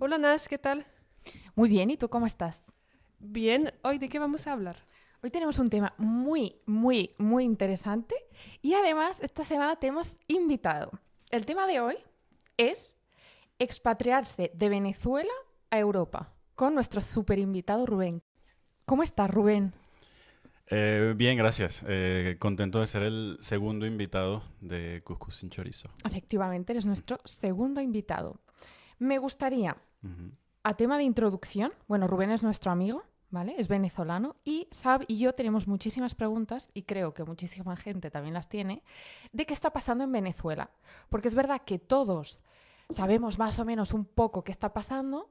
Hola Nas, ¿qué tal? Muy bien, ¿y tú cómo estás? Bien, ¿hoy de qué vamos a hablar? Hoy tenemos un tema muy interesante y además esta semana te hemos invitado. El tema de hoy es expatriarse de Venezuela a Europa con nuestro super invitado Rubén. ¿Cómo estás, Rubén? Bien, gracias. Contento de ser el segundo invitado de Cuscús sin Chorizo. Efectivamente, eres nuestro segundo invitado. Me gustaría, Ujú. a tema de introducción, bueno, Rubén es nuestro amigo, ¿vale? Es venezolano y Sab y yo tenemos muchísimas preguntas, y creo que muchísima gente también las tiene, de qué está pasando en Venezuela. Porque es verdad que todos sabemos más o menos un poco qué está pasando,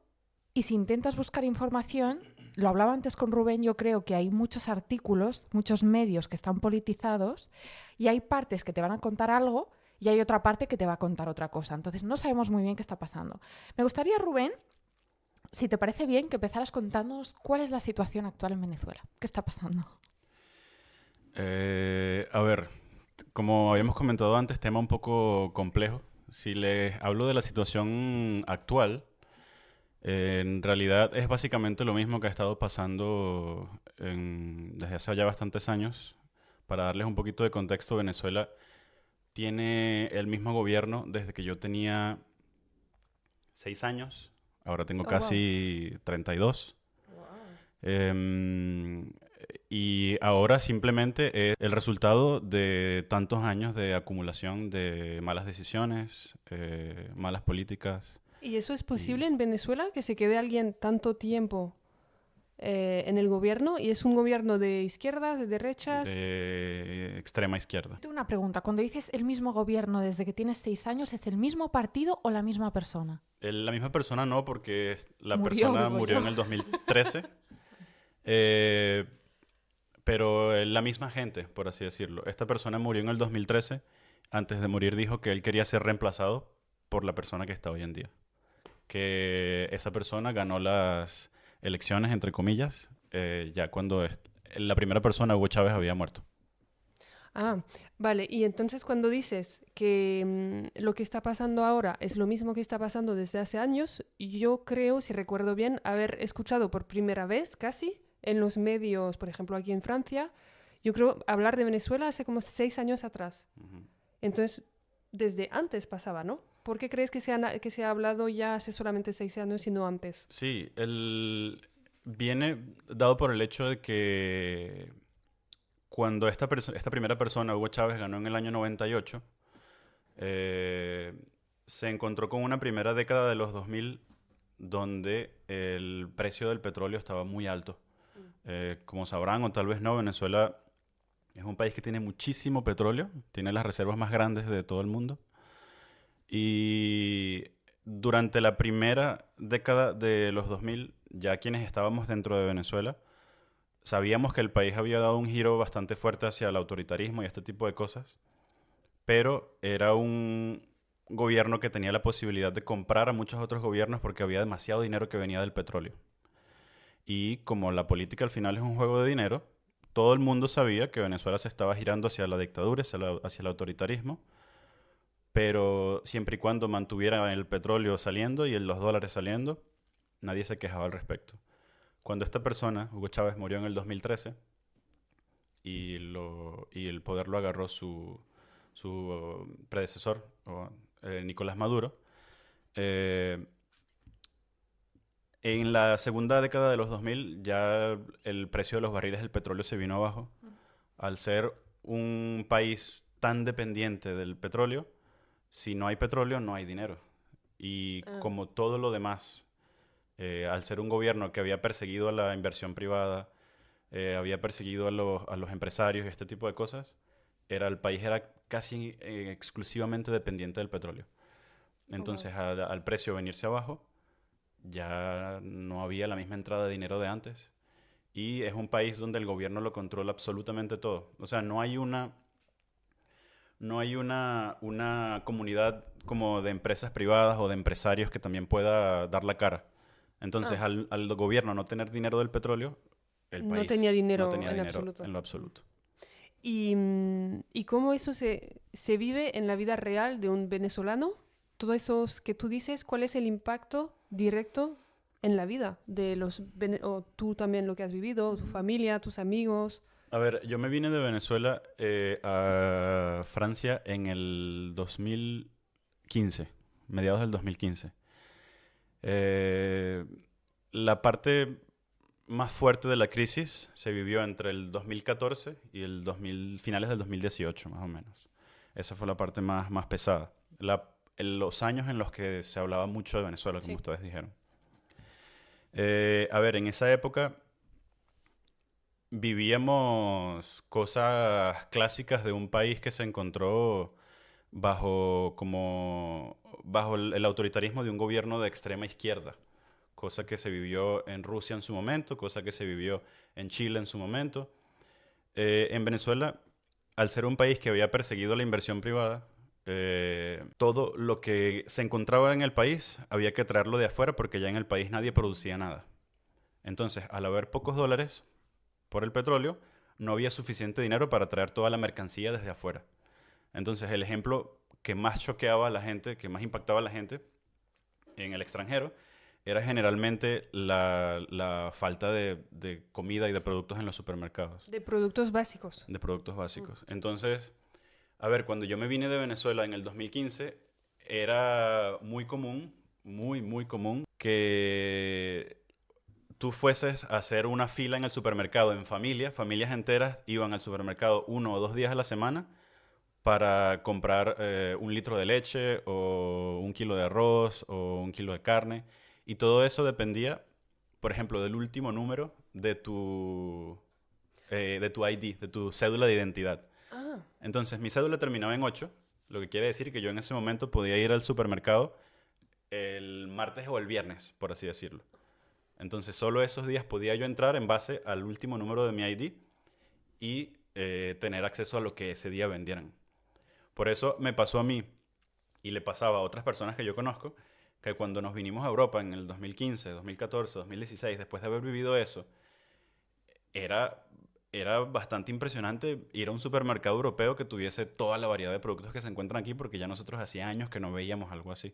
y si intentas buscar información, lo hablaba antes con Rubén, yo creo que hay muchos artículos, muchos medios que están politizados, y hay partes que te van a contar algo y hay otra parte que te va a contar otra cosa. Entonces no sabemos muy bien qué está pasando. Me gustaría, Rubén, si te parece bien, que empezaras contándonos cuál es la situación actual en Venezuela. ¿Qué está pasando? A ver, como habíamos comentado antes, tema un poco complejo. Si les hablo de la situación actual, en realidad es básicamente lo mismo que ha estado pasando desde hace ya bastantes años. Para darles un poquito de contexto, Venezuela tiene el mismo gobierno desde que yo tenía 6 años. Ahora tengo Oh, wow. casi 32. Wow. Em, y ahora simplemente es el resultado de tantos años de acumulación de malas decisiones, malas políticas. ¿Y eso es Y posible en Venezuela, que se quede alguien tanto tiempo en el gobierno? ¿Y es un gobierno de izquierdas, de derechas? de extrema izquierda. Tengo una pregunta. Cuando dices el mismo gobierno desde que tienes 6 años, ¿es el mismo partido o la misma persona? La misma persona no, porque la Murió, persona digo murió yo. en el 2013, eh, pero la misma gente, por así decirlo. Esta persona murió en el 2013. Antes de morir dijo que él quería ser reemplazado por la persona que está hoy en día. Que esa persona ganó las elecciones, entre comillas, ya cuando la primera persona, Hugo Chávez, había muerto. Ah, vale. Y entonces cuando dices que lo que está pasando ahora es lo mismo que está pasando desde hace años, yo creo, si recuerdo bien, haber escuchado por primera vez casi en los medios, por ejemplo, aquí en Francia, yo creo hablar de Venezuela hace como 6 años atrás. Ujú. Entonces, desde antes pasaba, ¿no? ¿Por qué crees que se ha hablado ya hace solamente 6 años y no antes? Sí, viene dado por el hecho de que cuando esta primera persona, Hugo Chávez, ganó en el año 98, eh, se encontró con una primera década de los 2000 donde el precio del petróleo estaba muy alto. Como sabrán o tal vez no, Venezuela es un país que tiene muchísimo petróleo, tiene las reservas más grandes de todo el mundo. Y durante la primera década de los 2000, ya quienes estábamos dentro de Venezuela, sabíamos que el país había dado un giro bastante fuerte hacia el autoritarismo y este tipo de cosas, pero era un gobierno que tenía la posibilidad de comprar a muchos otros gobiernos porque había demasiado dinero que venía del petróleo. Y como la política al final es un juego de dinero, todo el mundo sabía que Venezuela se estaba girando hacia la dictadura, hacia el autoritarismo, pero siempre y cuando mantuviera el petróleo saliendo y los dólares saliendo, nadie se quejaba al respecto. Cuando esta persona, Hugo Chávez, murió en el 2013 y el poder lo agarró su predecesor, Nicolás Maduro, eh, en la segunda década de los 2000 ya el precio de los barriles del petróleo se vino abajo. Al ser un país tan dependiente del petróleo, si no hay petróleo no hay dinero. Y Ah, como todo lo demás, al ser un gobierno que había perseguido a la inversión privada, había perseguido a los empresarios y este tipo de cosas, el país era casi exclusivamente dependiente del petróleo. oh, wow. Entonces, al precio venirse abajo, ya no había la misma entrada de dinero de antes. Y es un país donde el gobierno lo controla absolutamente todo. O sea, no hay una comunidad como de empresas privadas o de empresarios que también pueda dar la cara. Entonces, Ah, al gobierno no tener dinero del petróleo, el no tenía país no dinero tenía en dinero absoluto. en lo absoluto. ¿Y cómo eso se vive en la vida real de un venezolano? Todo eso que tú dices, ¿cuál es el impacto directo en la vida de o tú también lo que has vivido, o tu familia, tus amigos. A ver, yo me vine de Venezuela a Francia en el 2015, mediados del 2015. Eh, la parte más fuerte de la crisis se vivió entre el 2014 y finales del 2018, más o menos. Esa fue la parte más pesada. Los años en los que se hablaba mucho de Venezuela, como Sí. ustedes dijeron. A ver, en esa época vivíamos cosas clásicas de un país que se encontró bajo el autoritarismo de un gobierno de extrema izquierda, cosa que se vivió en Rusia en su momento, cosa que se vivió en Chile en su momento. En Venezuela, al ser un país que había perseguido la inversión privada, todo lo que se encontraba en el país había que traerlo de afuera porque ya en el país nadie producía nada. Entonces, al haber pocos dólares por el petróleo, no había suficiente dinero para traer toda la mercancía desde afuera. Entonces, el ejemplo que más choqueaba a la gente, que más impactaba a la gente en el extranjero, era generalmente la falta de comida y de productos en los supermercados. De productos básicos. De productos básicos. Entonces, a ver, cuando yo me vine de Venezuela en el 2015, era muy común, muy común, que tú fueses a hacer una fila en el supermercado en familias enteras iban al supermercado 1 o 2 días a la semana para comprar 1 litro de leche o 1 kilo de arroz o 1 kilo de carne. Y todo eso dependía, por ejemplo, del último número de tu ID, de tu cédula de identidad. Ah, Entonces, mi cédula terminaba en 8, lo que quiere decir que yo en ese momento podía ir al supermercado el martes o el viernes, por así decirlo. Entonces, solo esos días podía yo entrar en base al último número de mi ID y tener acceso a lo que ese día vendieran. Por eso me pasó a mí y le pasaba a otras personas que yo conozco que cuando nos vinimos a Europa en el 2015, 2014, 2016, después de haber vivido eso, era, era bastante impresionante ir a un supermercado europeo que tuviese toda la variedad de productos que se encuentran aquí porque ya nosotros hacía años que no veíamos algo así.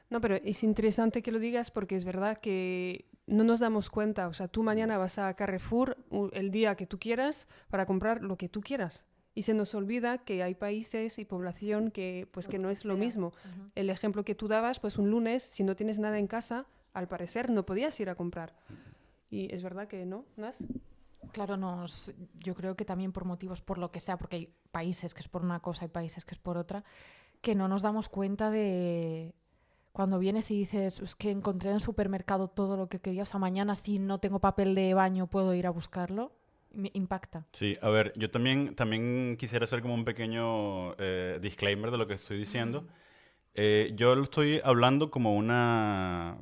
no, pero es interesante que lo digas porque es verdad que no nos damos cuenta. O sea, tú mañana vas a Carrefour el día que tú quieras para comprar lo que tú quieras. Y se nos olvida que hay países y población que, pues, que no es lo mismo. El ejemplo que tú dabas, pues un lunes, si no tienes nada en casa, al parecer no podías ir a comprar. Y es verdad que no, ¿Nas? Claro, yo creo que también por motivos, por lo que sea, porque hay países que es por una cosa y países que es por otra, que no nos damos cuenta de cuando vienes y dices, es que encontré en el supermercado todo lo que quería, o sea, mañana si no tengo papel de baño puedo ir a buscarlo, me impacta. Sí, a ver, yo también quisiera hacer como un pequeño disclaimer de lo que estoy diciendo. Yo lo estoy hablando como una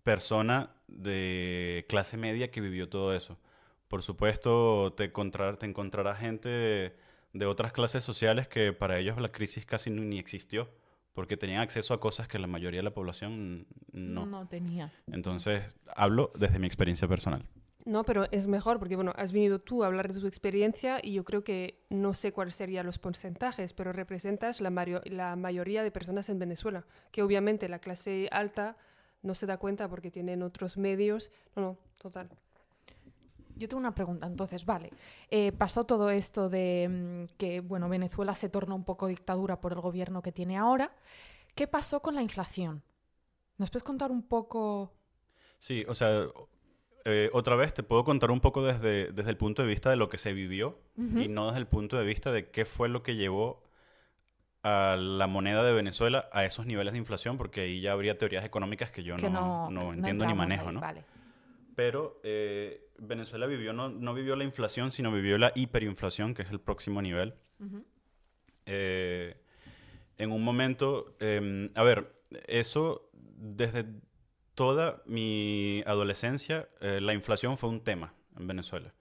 persona de clase media que vivió todo eso. Por supuesto, te encontrarás gente de otras clases sociales que para ellos la crisis casi ni existió, porque tenían acceso a cosas que la mayoría de la población no. No tenía. Entonces, hablo desde mi experiencia personal. No, pero es mejor porque, bueno, has venido tú a hablar de tu experiencia y yo creo que no sé cuáles serían los porcentajes, pero representas la mayoría de personas en Venezuela, que obviamente la clase alta no se da cuenta porque tienen otros medios. No, total. Yo tengo una pregunta, entonces, vale, pasó todo esto de que, bueno, Venezuela se torna un poco dictadura por el gobierno que tiene ahora. ¿Qué pasó con la inflación? ¿Nos puedes contar un poco? Sí, o sea, otra vez te puedo contar un poco desde el punto de vista de lo que se vivió y no desde el punto de vista de qué fue lo que llevó a la moneda de Venezuela a esos niveles de inflación, porque ahí ya habría teorías económicas que yo Que no entiendo ni entramos manejo, ahí, ¿no? Vale. Pero Venezuela no vivió la inflación, sino vivió la hiperinflación, que es el próximo nivel. Ujú. En un momento, a ver, eso desde toda mi adolescencia, la inflación fue un tema en Venezuela.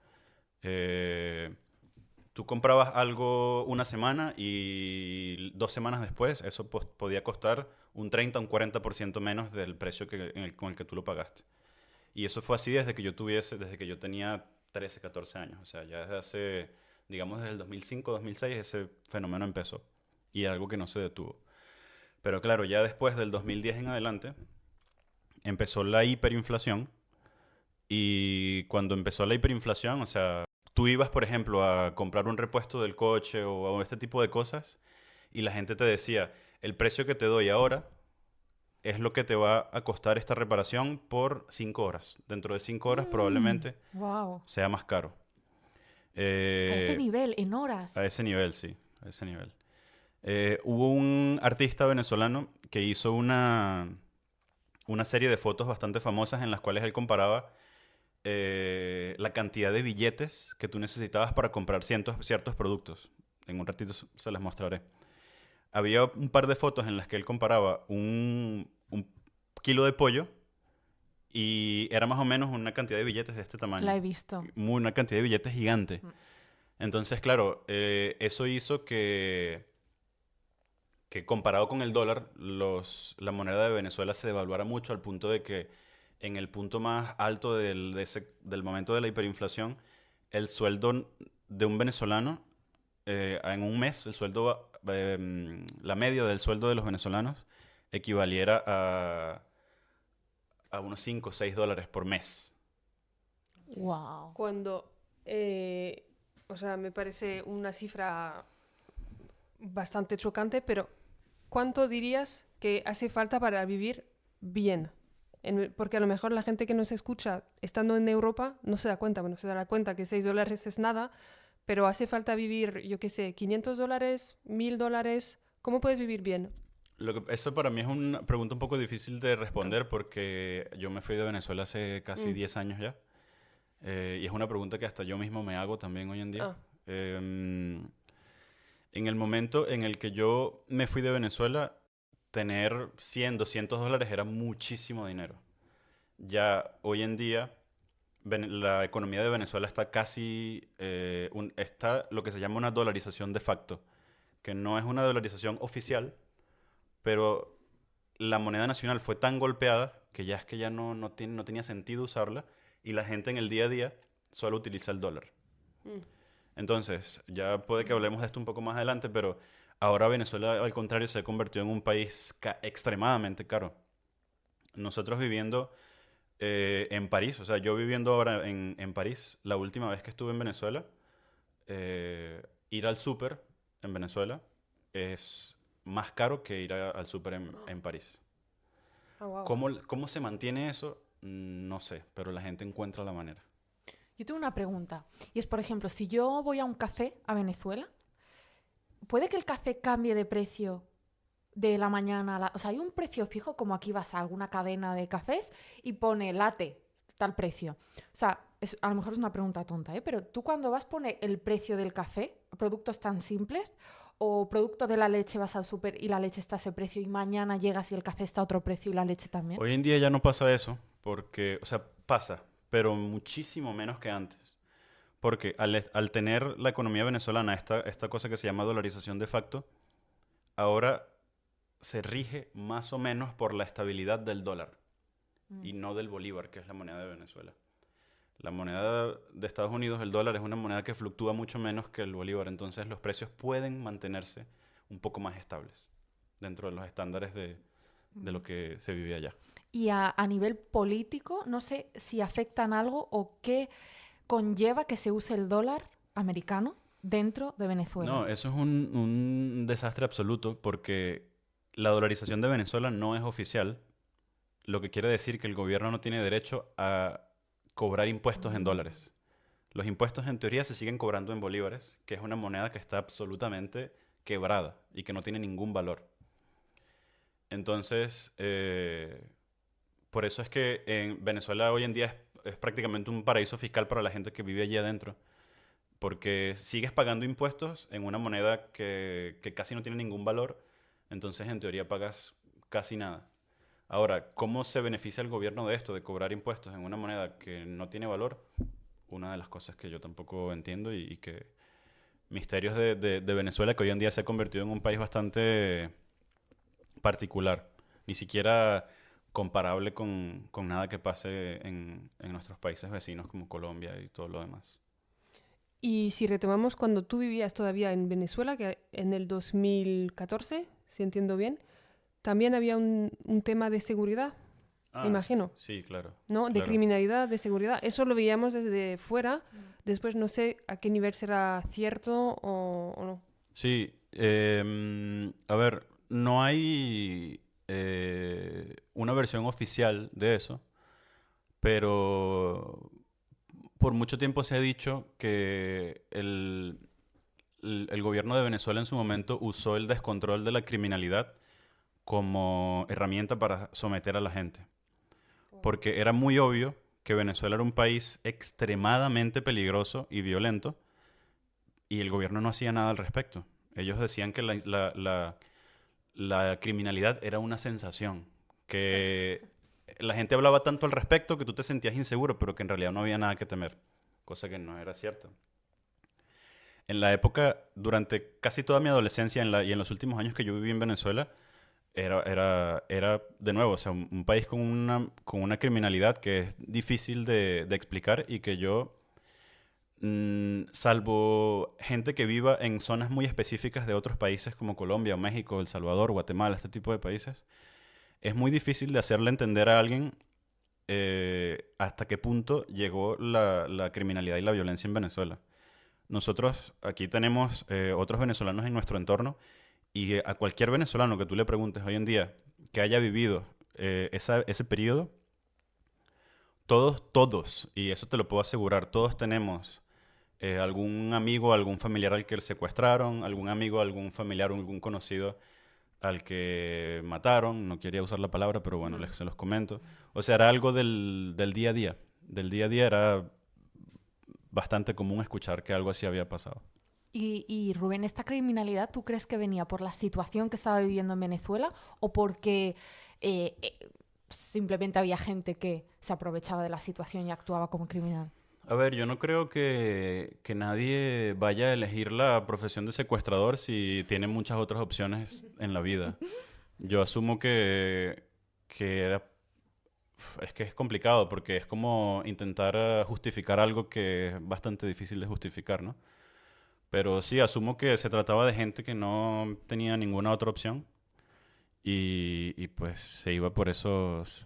Tú comprabas algo una semana y 2 semanas después eso podía costar un 30 o un 40% menos del precio con el que tú lo pagaste. Y eso fue así desde que yo tenía 13, 14 años. O sea, ya desde hace, digamos, desde el 2005, 2006, ese fenómeno empezó. Y algo que no se detuvo. Pero claro, ya después del 2010 en adelante, empezó la hiperinflación. Y cuando empezó la hiperinflación, o sea, tú ibas, por ejemplo, a comprar un repuesto del coche o este tipo de cosas y la gente te decía, el precio que te doy ahora es lo que te va a costar esta reparación por 5 horas. Dentro de 5 horas probablemente Wow. sea más caro. A ese Eh, nivel, en horas. a ese nivel, sí, a ese nivel. Hubo un artista venezolano que hizo una serie de fotos bastante famosas en las cuales él comparaba la cantidad de billetes que tú necesitabas para comprar ciertos productos. En un ratito se las mostraré. Había un par de fotos en las que él comparaba un kilo de pollo y era más o menos una cantidad de billetes de este tamaño. La he visto. Una cantidad de billetes gigante. Entonces, claro, eso hizo que comparado con el dólar, la moneda de Venezuela se devaluara mucho al punto de que en el punto más alto del momento de la hiperinflación, el sueldo de un venezolano, en un mes, la media del sueldo de los venezolanos equivaliera a unos 5 o 6 dólares por mes. Wow. Cuando, o sea, me parece una cifra bastante chocante, pero ¿cuánto dirías que hace falta para vivir bien? Porque a lo mejor la gente que nos escucha estando en Europa no se da cuenta, bueno, se dará cuenta que 6 dólares es nada, pero hace falta vivir, yo qué sé, 500 dólares, 1000 dólares. ¿Cómo puedes vivir bien? Eso para mí es una pregunta un poco difícil de responder porque yo me fui de Venezuela hace casi 10 años ya. Y es una pregunta que hasta yo mismo me hago también hoy en día. Ah, En el momento en el que yo me fui de Venezuela, tener 100, 200 dólares era muchísimo dinero. Ya hoy en día, la economía de Venezuela está casi, está lo que se llama una dolarización de facto, que no es una dolarización oficial, pero la moneda nacional fue tan golpeada que ya no tenía sentido usarla y la gente en el día a día solo utiliza el dólar. mm. Entonces, ya puede que hablemos de esto un poco más adelante, pero ahora Venezuela, al contrario, se ha convertido en un país extremadamente caro. Nosotros viviendo en París, o sea, yo viviendo ahora en París, la última vez que estuve en Venezuela, ir al súper en Venezuela es más caro que ir al súper en París. Ah, wow. ¿Cómo se mantiene eso? No sé, pero la gente encuentra la manera. Yo tengo una pregunta. Y es, por ejemplo, si yo voy a un café a Venezuela, ¿puede que el café cambie de precio de la mañana a la... O sea, hay un precio fijo, como aquí vas a alguna cadena de cafés y pone latte, tal precio. O sea, a lo mejor es una pregunta tonta, ¿eh? Pero tú cuando vas pone el precio del café, productos tan simples, o producto de la leche vas al súper y la leche está a ese precio y mañana llegas y el café está a otro precio y la leche también. Hoy en día ya no pasa eso, porque, o sea, pasa, pero muchísimo menos que antes. Porque al tener la economía venezolana esta cosa que se llama dolarización de facto, ahora se rige más o menos por la estabilidad del dólar y no del bolívar, que es la moneda de Venezuela. La moneda de Estados Unidos, el dólar, es una moneda que fluctúa mucho menos que el bolívar, entonces los precios pueden mantenerse un poco más estables dentro de los estándares de lo que se vivía allá. Y a nivel político, no sé si afectan algo o qué conlleva que se use el dólar americano dentro de Venezuela. No, eso es un desastre absoluto porque la dolarización de Venezuela no es oficial, lo que quiere decir que el gobierno no tiene derecho a cobrar impuestos en dólares. Los impuestos en teoría se siguen cobrando en bolívares, que es una moneda que está absolutamente quebrada y que no tiene ningún valor. Entonces, por eso es que en Venezuela hoy en día es prácticamente un paraíso fiscal para la gente que vive allí adentro, porque sigues pagando impuestos en una moneda que casi no tiene ningún valor, entonces en teoría pagas casi nada. Ahora, ¿cómo se beneficia el gobierno de esto, de cobrar impuestos en una moneda que no tiene valor? Una de las cosas que yo tampoco entiendo y que misterios de Venezuela, que hoy en día se ha convertido en un país bastante particular, ni siquiera comparable con nada que pase en nuestros países vecinos como Colombia y todo lo demás. Y si retomamos cuando tú vivías todavía en Venezuela, que en el 2014, si entiendo bien, también había un tema de seguridad. me imagino. Sí, claro. ¿No? De Claro. criminalidad, de seguridad. Eso lo veíamos desde fuera. Después no sé a qué nivel será cierto o no. Sí, a ver, no hay una versión oficial de eso, pero por mucho tiempo se ha dicho que el gobierno de Venezuela en su momento usó el descontrol de la criminalidad como herramienta para someter a la gente. Porque era muy obvio que Venezuela era un país extremadamente peligroso y violento y el gobierno no hacía nada al respecto. Ellos decían que la criminalidad era una sensación, que la gente hablaba tanto al respecto que tú te sentías inseguro, pero que en realidad no había nada que temer, cosa que no era cierto. En la época, durante casi toda mi adolescencia y en los últimos años que yo viví en Venezuela, era de nuevo, o sea, un país con una criminalidad que es difícil de explicar y que yo, salvo gente que viva en zonas muy específicas de otros países como Colombia, México, El Salvador, Guatemala, este tipo de países, es muy difícil de hacerle entender a alguien hasta qué punto llegó la criminalidad y la violencia en Venezuela. Nosotros aquí tenemos otros venezolanos en nuestro entorno y a cualquier venezolano que tú le preguntes hoy en día que haya vivido ese periodo, todos, y eso te lo puedo asegurar, todos tenemos algún amigo, algún familiar al que le secuestraron, algún amigo, algún familiar, algún conocido al que mataron. No quería usar la palabra, pero bueno, se los comento. O sea, era algo del día a día. Del día a día era bastante común escuchar que algo así había pasado. Y Rubén, ¿esta criminalidad tú crees que venía por la situación que estaba viviendo en Venezuela o porque simplemente había gente que se aprovechaba de la situación y actuaba como criminal? A ver, yo no creo que nadie vaya a elegir la profesión de secuestrador si tiene muchas otras opciones en la vida. Yo asumo que era... Es que es complicado porque es como intentar justificar algo que es bastante difícil de justificar, ¿no? Pero sí, asumo que se trataba de gente que no tenía ninguna otra opción y pues se iba por esos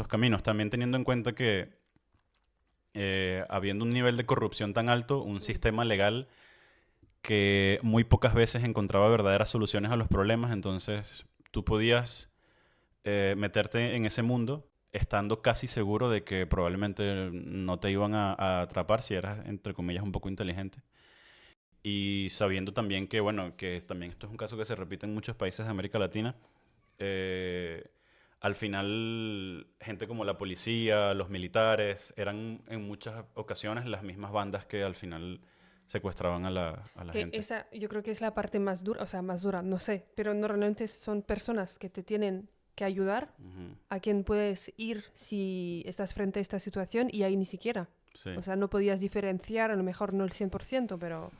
caminos. También teniendo en cuenta que habiendo un nivel de corrupción tan alto, un sistema legal que muy pocas veces encontraba verdaderas soluciones a los problemas, entonces tú podías meterte en ese mundo estando casi seguro de que probablemente no te iban a atrapar si eras, entre comillas, un poco inteligente. Y sabiendo también que, bueno, que también esto es un caso que se repite en muchos países de América Latina, eh, al final gente como la policía, los militares, eran en muchas ocasiones las mismas bandas que al final secuestraban a la gente. Esa yo creo que es la parte más dura, o sea, más dura, no sé, pero normalmente son personas que te tienen que ayudar, Ujú. a quien puedes ir si estás frente a esta situación y ahí ni siquiera. Sí. O sea, no podías diferenciar, a lo mejor no el 100%, pero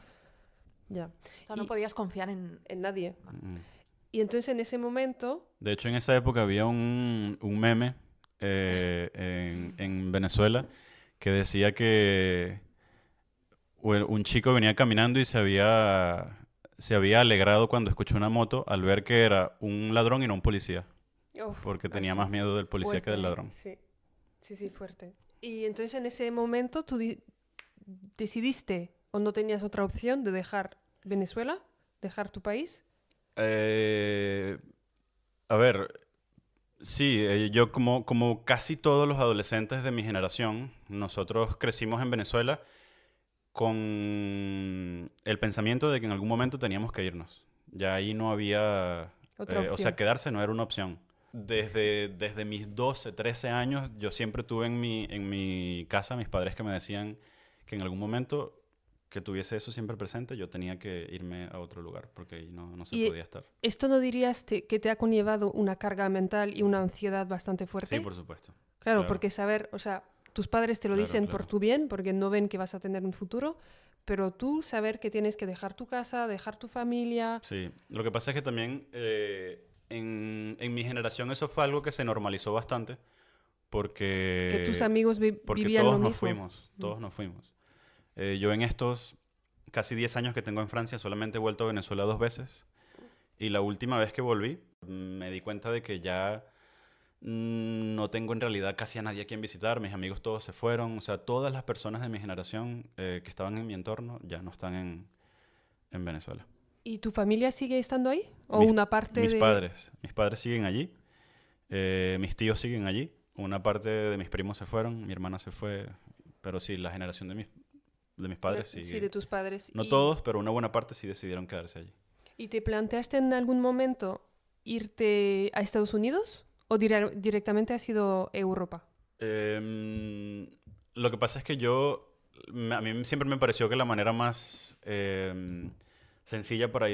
ya. O sea, no Y- podías confiar en... En nadie. Ujú. Y entonces en ese momento, De hecho, en esa época había un meme en Venezuela que decía que un chico venía caminando y se había alegrado cuando escuchó una moto al ver que era un ladrón y no un policía, uf, porque tenía así, más miedo del policía que fuerte, del ladrón. sí, sí, fuerte. Y entonces en ese momento tú decidiste o no tenías otra opción de dejar Venezuela, dejar tu país. Eh, a ver, sí, yo como casi todos los adolescentes de mi generación, nosotros crecimos en Venezuela con el pensamiento de que en algún momento teníamos que irnos. Ya ahí no había, Otra o sea, opción. quedarse no era una opción. Desde mis 12, 13 años, yo siempre tuve en mi casa mis padres que me decían que en algún momento que tuviese eso siempre presente, yo tenía que irme a otro lugar, porque ahí no se Y podía estar. ¿esto no dirías que te ha conllevado una carga mental y una ansiedad bastante fuerte? Sí, por supuesto. Claro, Claro. porque saber, o sea, tus padres te lo Claro, dicen por claro. tu bien, porque no ven que vas a tener un futuro, pero tú saber que tienes que dejar tu casa, dejar tu familia. Sí, lo que pasa es que también en mi generación eso fue algo que se normalizó bastante Que tus porque, amigos porque vivían todos lo nos mismo. fuimos, todos nos fuimos. Yo en estos casi 10 años que tengo en Francia solamente he vuelto a Venezuela 2 veces y la última vez que volví me di cuenta de que ya No tengo en realidad casi a nadie a quien visitar, mis amigos todos se fueron, o sea, todas las personas de mi generación que estaban en mi entorno ya no están en Venezuela. ¿Y tu familia sigue estando ahí? ¿O Mis, una parte mis de...? padres siguen allí, mis tíos siguen allí, una parte de mis primos se fueron, mi hermana se fue, pero sí, la generación de mis padres Sí, sigue. de tus padres. No todos, pero una buena parte sí decidieron quedarse allí. ¿Y te planteaste en algún momento irte a Estados Unidos? ¿O directamente has ido a Europa? Lo que pasa es que a mí siempre me pareció que la manera más sencilla para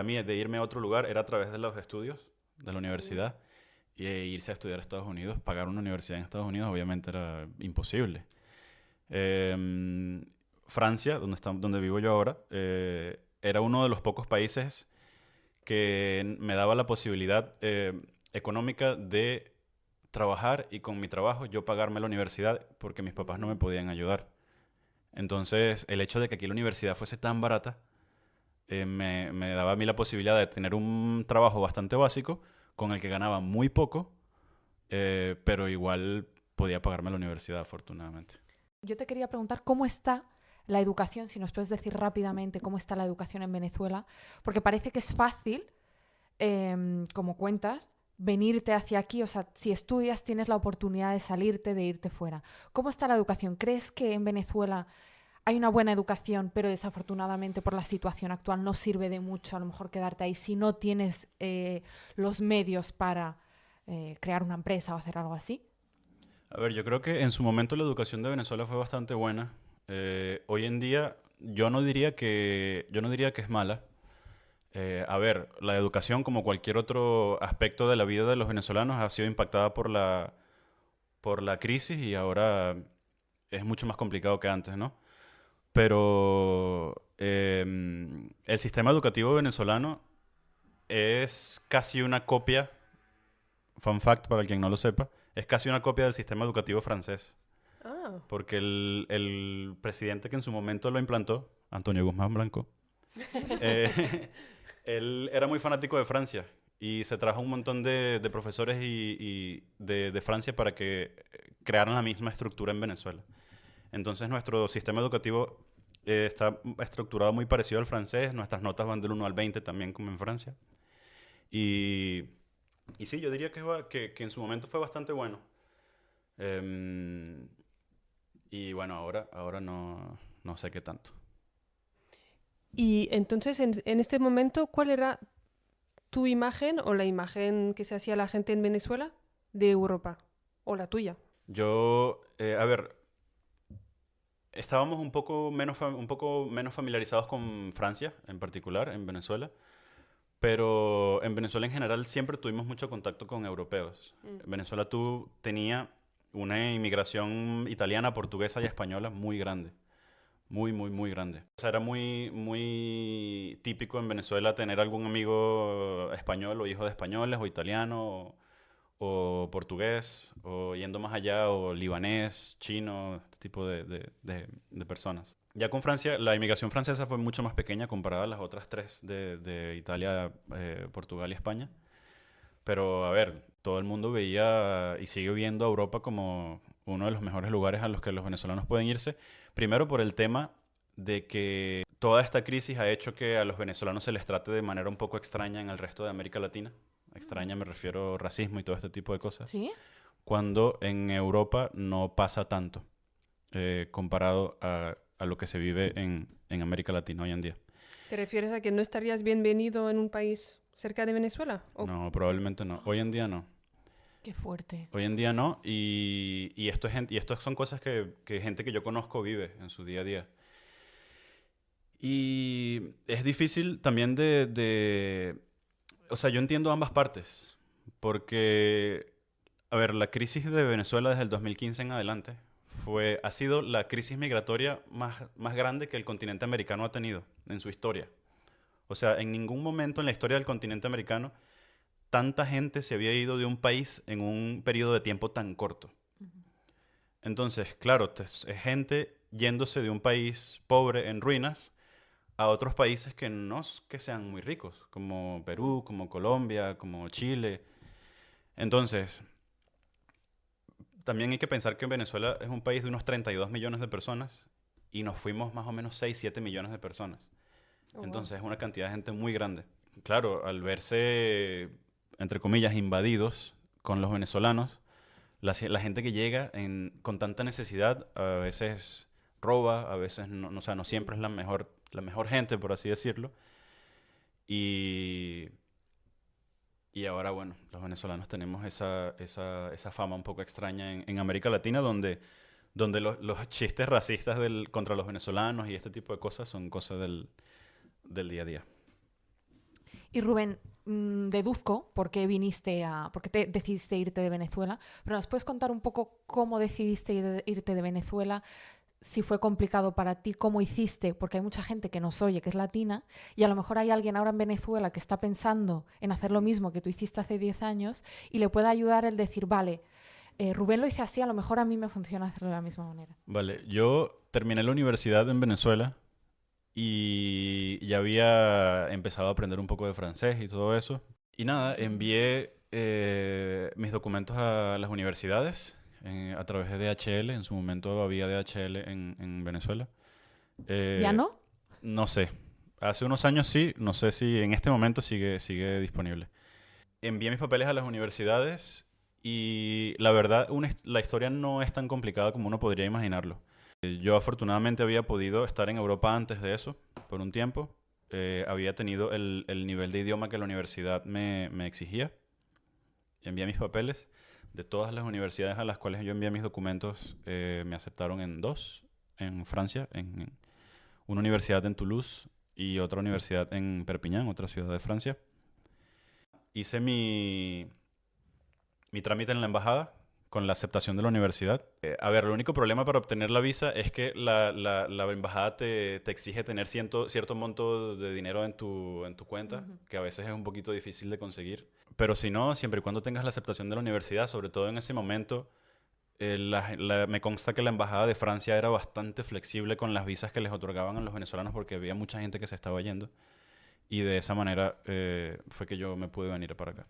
mí de irme a otro lugar era a través de los estudios, de la universidad, y irse a estudiar a Estados Unidos. Pagar una universidad en Estados Unidos obviamente era imposible. Francia, donde vivo yo ahora, era uno de los pocos países que me daba la posibilidad económica de trabajar y con mi trabajo yo pagarme la universidad porque mis papás no me podían ayudar. Entonces, el hecho de que aquí la universidad fuese tan barata me daba a mí la posibilidad de tener un trabajo bastante básico con el que ganaba muy poco, pero igual podía pagarme la universidad, afortunadamente. Yo te quería preguntar cómo está la educación, si nos puedes decir rápidamente cómo está la educación en Venezuela, porque parece que es fácil, como cuentas, venirte hacia aquí, o sea, si estudias tienes la oportunidad de salirte, de irte fuera. ¿Cómo está la educación? ¿Crees que en Venezuela hay una buena educación, pero desafortunadamente por la situación actual no sirve de mucho a lo mejor quedarte ahí si no tienes los medios para crear una empresa o hacer algo así? A ver, yo creo que en su momento la educación de Venezuela fue bastante buena. Hoy en día yo no diría que es mala. A ver, la educación, como cualquier otro aspecto de la vida de los venezolanos, ha sido impactada por la crisis y ahora es mucho más complicado que antes, ¿no? Pero el sistema educativo venezolano es casi una copia, fun fact para quien no lo sepa, es casi una copia del sistema educativo francés. Ah, Porque el presidente que en su momento lo implantó, Antonio Guzmán Blanco, eh, él era muy fanático de Francia y se trajo un montón de profesores y de Francia para que crearan la misma estructura en Venezuela. Entonces nuestro sistema educativo está estructurado muy parecido al francés, nuestras notas van del 1 al 20 también como en Francia. Y, y sí, yo diría que en su momento fue bastante bueno. Em, y bueno, ahora no sé qué tanto. y entonces en este momento, ¿cuál era tu imagen o la imagen que se hacía la gente en Venezuela de Europa? ¿O la tuya? A ver, estábamos un poco menos familiarizados con Francia, en particular, en Venezuela. Pero en Venezuela en general siempre tuvimos mucho contacto con europeos. Venezuela tenía una inmigración italiana, portuguesa y española muy grande. Muy, muy, muy grande. O sea, era muy, muy típico en Venezuela tener algún amigo español o hijo de españoles o italiano o portugués o yendo más allá o libanés, chino, este tipo de personas. Ya con Francia, la inmigración francesa fue mucho más pequeña comparada a las otras tres de Italia, Portugal y España. Pero, a ver, todo el mundo veía y sigue viendo a Europa como uno de los mejores lugares a los que los venezolanos pueden irse. Primero por el tema de que toda esta crisis ha hecho que a los venezolanos se les trate de manera un poco extraña en el resto de América Latina. Extraña me refiero a racismo y todo este tipo de cosas. ¿Sí? Cuando en Europa no pasa tanto comparado a lo que se vive en América Latina hoy en día. ¿Te refieres a que no estarías bienvenido en un país cerca de Venezuela? No, probablemente no. Hoy en día no. Qué fuerte. Hoy en día no. Y esto son cosas que gente que yo conozco vive en su día a día. Y es difícil también o sea, yo entiendo ambas partes. Porque, a ver, la crisis de Venezuela desde el 2015 en adelante ha sido la crisis migratoria más grande que el continente americano ha tenido en su historia. O sea, en ningún momento en la historia del continente americano tanta gente se había ido de un país en un periodo de tiempo tan corto. Entonces, claro, es gente yéndose de un país pobre en ruinas a otros países que no es que sean muy ricos, como Perú, como Colombia, como Chile. Entonces, También hay que pensar que Venezuela es un país de unos 32 millones de personas y nos fuimos más o menos 6, 7 millones de personas. Oh, wow. Entonces es una cantidad de gente muy grande. Claro, al verse, entre comillas, invadidos con los venezolanos, la gente que llega con tanta necesidad a veces roba, a veces no, o sea, no siempre es la mejor gente, por así decirlo. Y, y ahora, bueno, los venezolanos tenemos esa fama un poco extraña en América Latina, donde los chistes racistas contra los venezolanos y este tipo de cosas son cosas del día a día. Y Rubén, deduzco por qué por qué te decidiste irte de Venezuela, pero ¿nos puedes contar un poco cómo decidiste irte de Venezuela? Si fue complicado para ti, cómo hiciste, porque hay mucha gente que nos oye, que es latina, y a lo mejor hay alguien ahora en Venezuela que está pensando en hacer lo mismo que tú hiciste hace 10 años y le puede ayudar el decir, vale, Rubén lo hice así, a lo mejor a mí me funciona hacerlo de la misma manera. Vale, yo terminé la universidad en Venezuela y ya había empezado a aprender un poco de francés y todo eso. Y nada, envié mis documentos a las universidades a través de DHL. En su momento había DHL en Venezuela. ¿Ya no? No sé. Hace unos años sí, no sé si en este momento sigue disponible. Envié mis papeles a las universidades y la verdad, la historia no es tan complicada como uno podría imaginarlo. Yo afortunadamente había podido estar en Europa antes de eso, por un tiempo. Había tenido el nivel de idioma que la universidad me exigía. Envié mis papeles. De todas las universidades a las cuales yo envié mis documentos, me aceptaron en dos. En Francia, en una universidad en Toulouse y otra universidad en Perpiñán, otra ciudad de Francia. Hice mi trámite en la embajada con la aceptación de la universidad. A ver, el único problema para obtener la visa es que la embajada te exige tener cierto monto de dinero en tu cuenta, que a veces es un poquito difícil de conseguir. Pero si no, siempre y cuando tengas la aceptación de la universidad, sobre todo en ese momento, me consta que la embajada de Francia era bastante flexible con las visas que les otorgaban a los venezolanos porque había mucha gente que se estaba yendo. Y de esa manera fue que yo me pude venir para acá.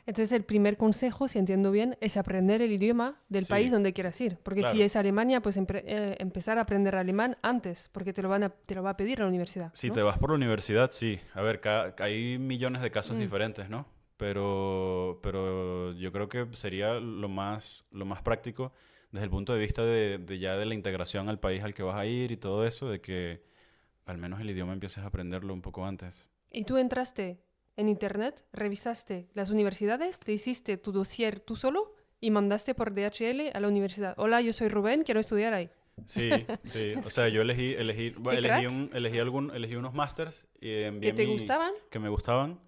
Entonces, el primer consejo, si entiendo bien, es aprender el idioma del Sí, país donde quieras ir. Porque claro. si es Alemania, pues empezar a aprender alemán antes, porque te lo va a pedir la universidad, Si ¿no? te vas por la universidad, sí. A ver, hay millones de casos diferentes, ¿no? Pero yo creo que sería lo más práctico desde el punto de vista de la integración al país al que vas a ir y todo eso, de que al menos el idioma empieces a aprenderlo un poco antes. Y tú entraste en internet, revisaste las universidades, te hiciste tu dossier tú solo y mandaste por DHL a la universidad. Hola, yo soy Rubén, quiero estudiar ahí. Sí, sí. O sea, yo ¿Qué crack? elegí unos másters y envié ¿Que te gustaban? que me gustaban.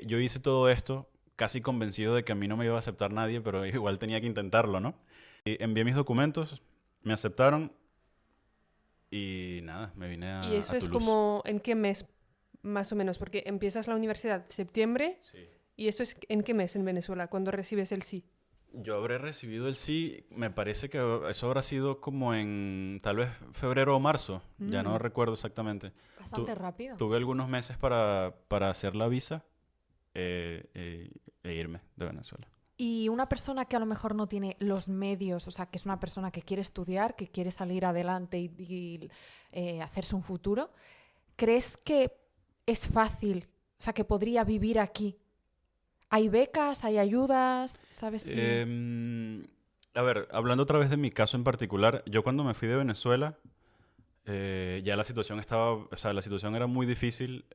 Yo hice todo esto casi convencido de que a mí no me iba a aceptar nadie, pero igual tenía que intentarlo, ¿no? Y envié mis documentos, me aceptaron y nada, me vine Y eso a es Toulouse. como, ¿en qué mes más o menos? Porque empiezas la universidad septiembre, Sí. ¿y eso es en qué mes en Venezuela, cuando recibes el sí? Yo habré recibido el sí, me parece que eso habrá sido como en tal vez febrero o marzo, ya no recuerdo exactamente. Bastante rápido. Tuve algunos meses para hacer la visa e irme de Venezuela. Y una persona que a lo mejor no tiene los medios, o sea, que es una persona que quiere estudiar, que quiere salir adelante y hacerse un futuro, ¿crees que es fácil, o sea, que podría vivir aquí? ¿Hay becas, hay ayudas? ¿Sabes si...? A ver, hablando otra vez de mi caso en particular, yo cuando me fui de Venezuela, ya la situación era muy difícil,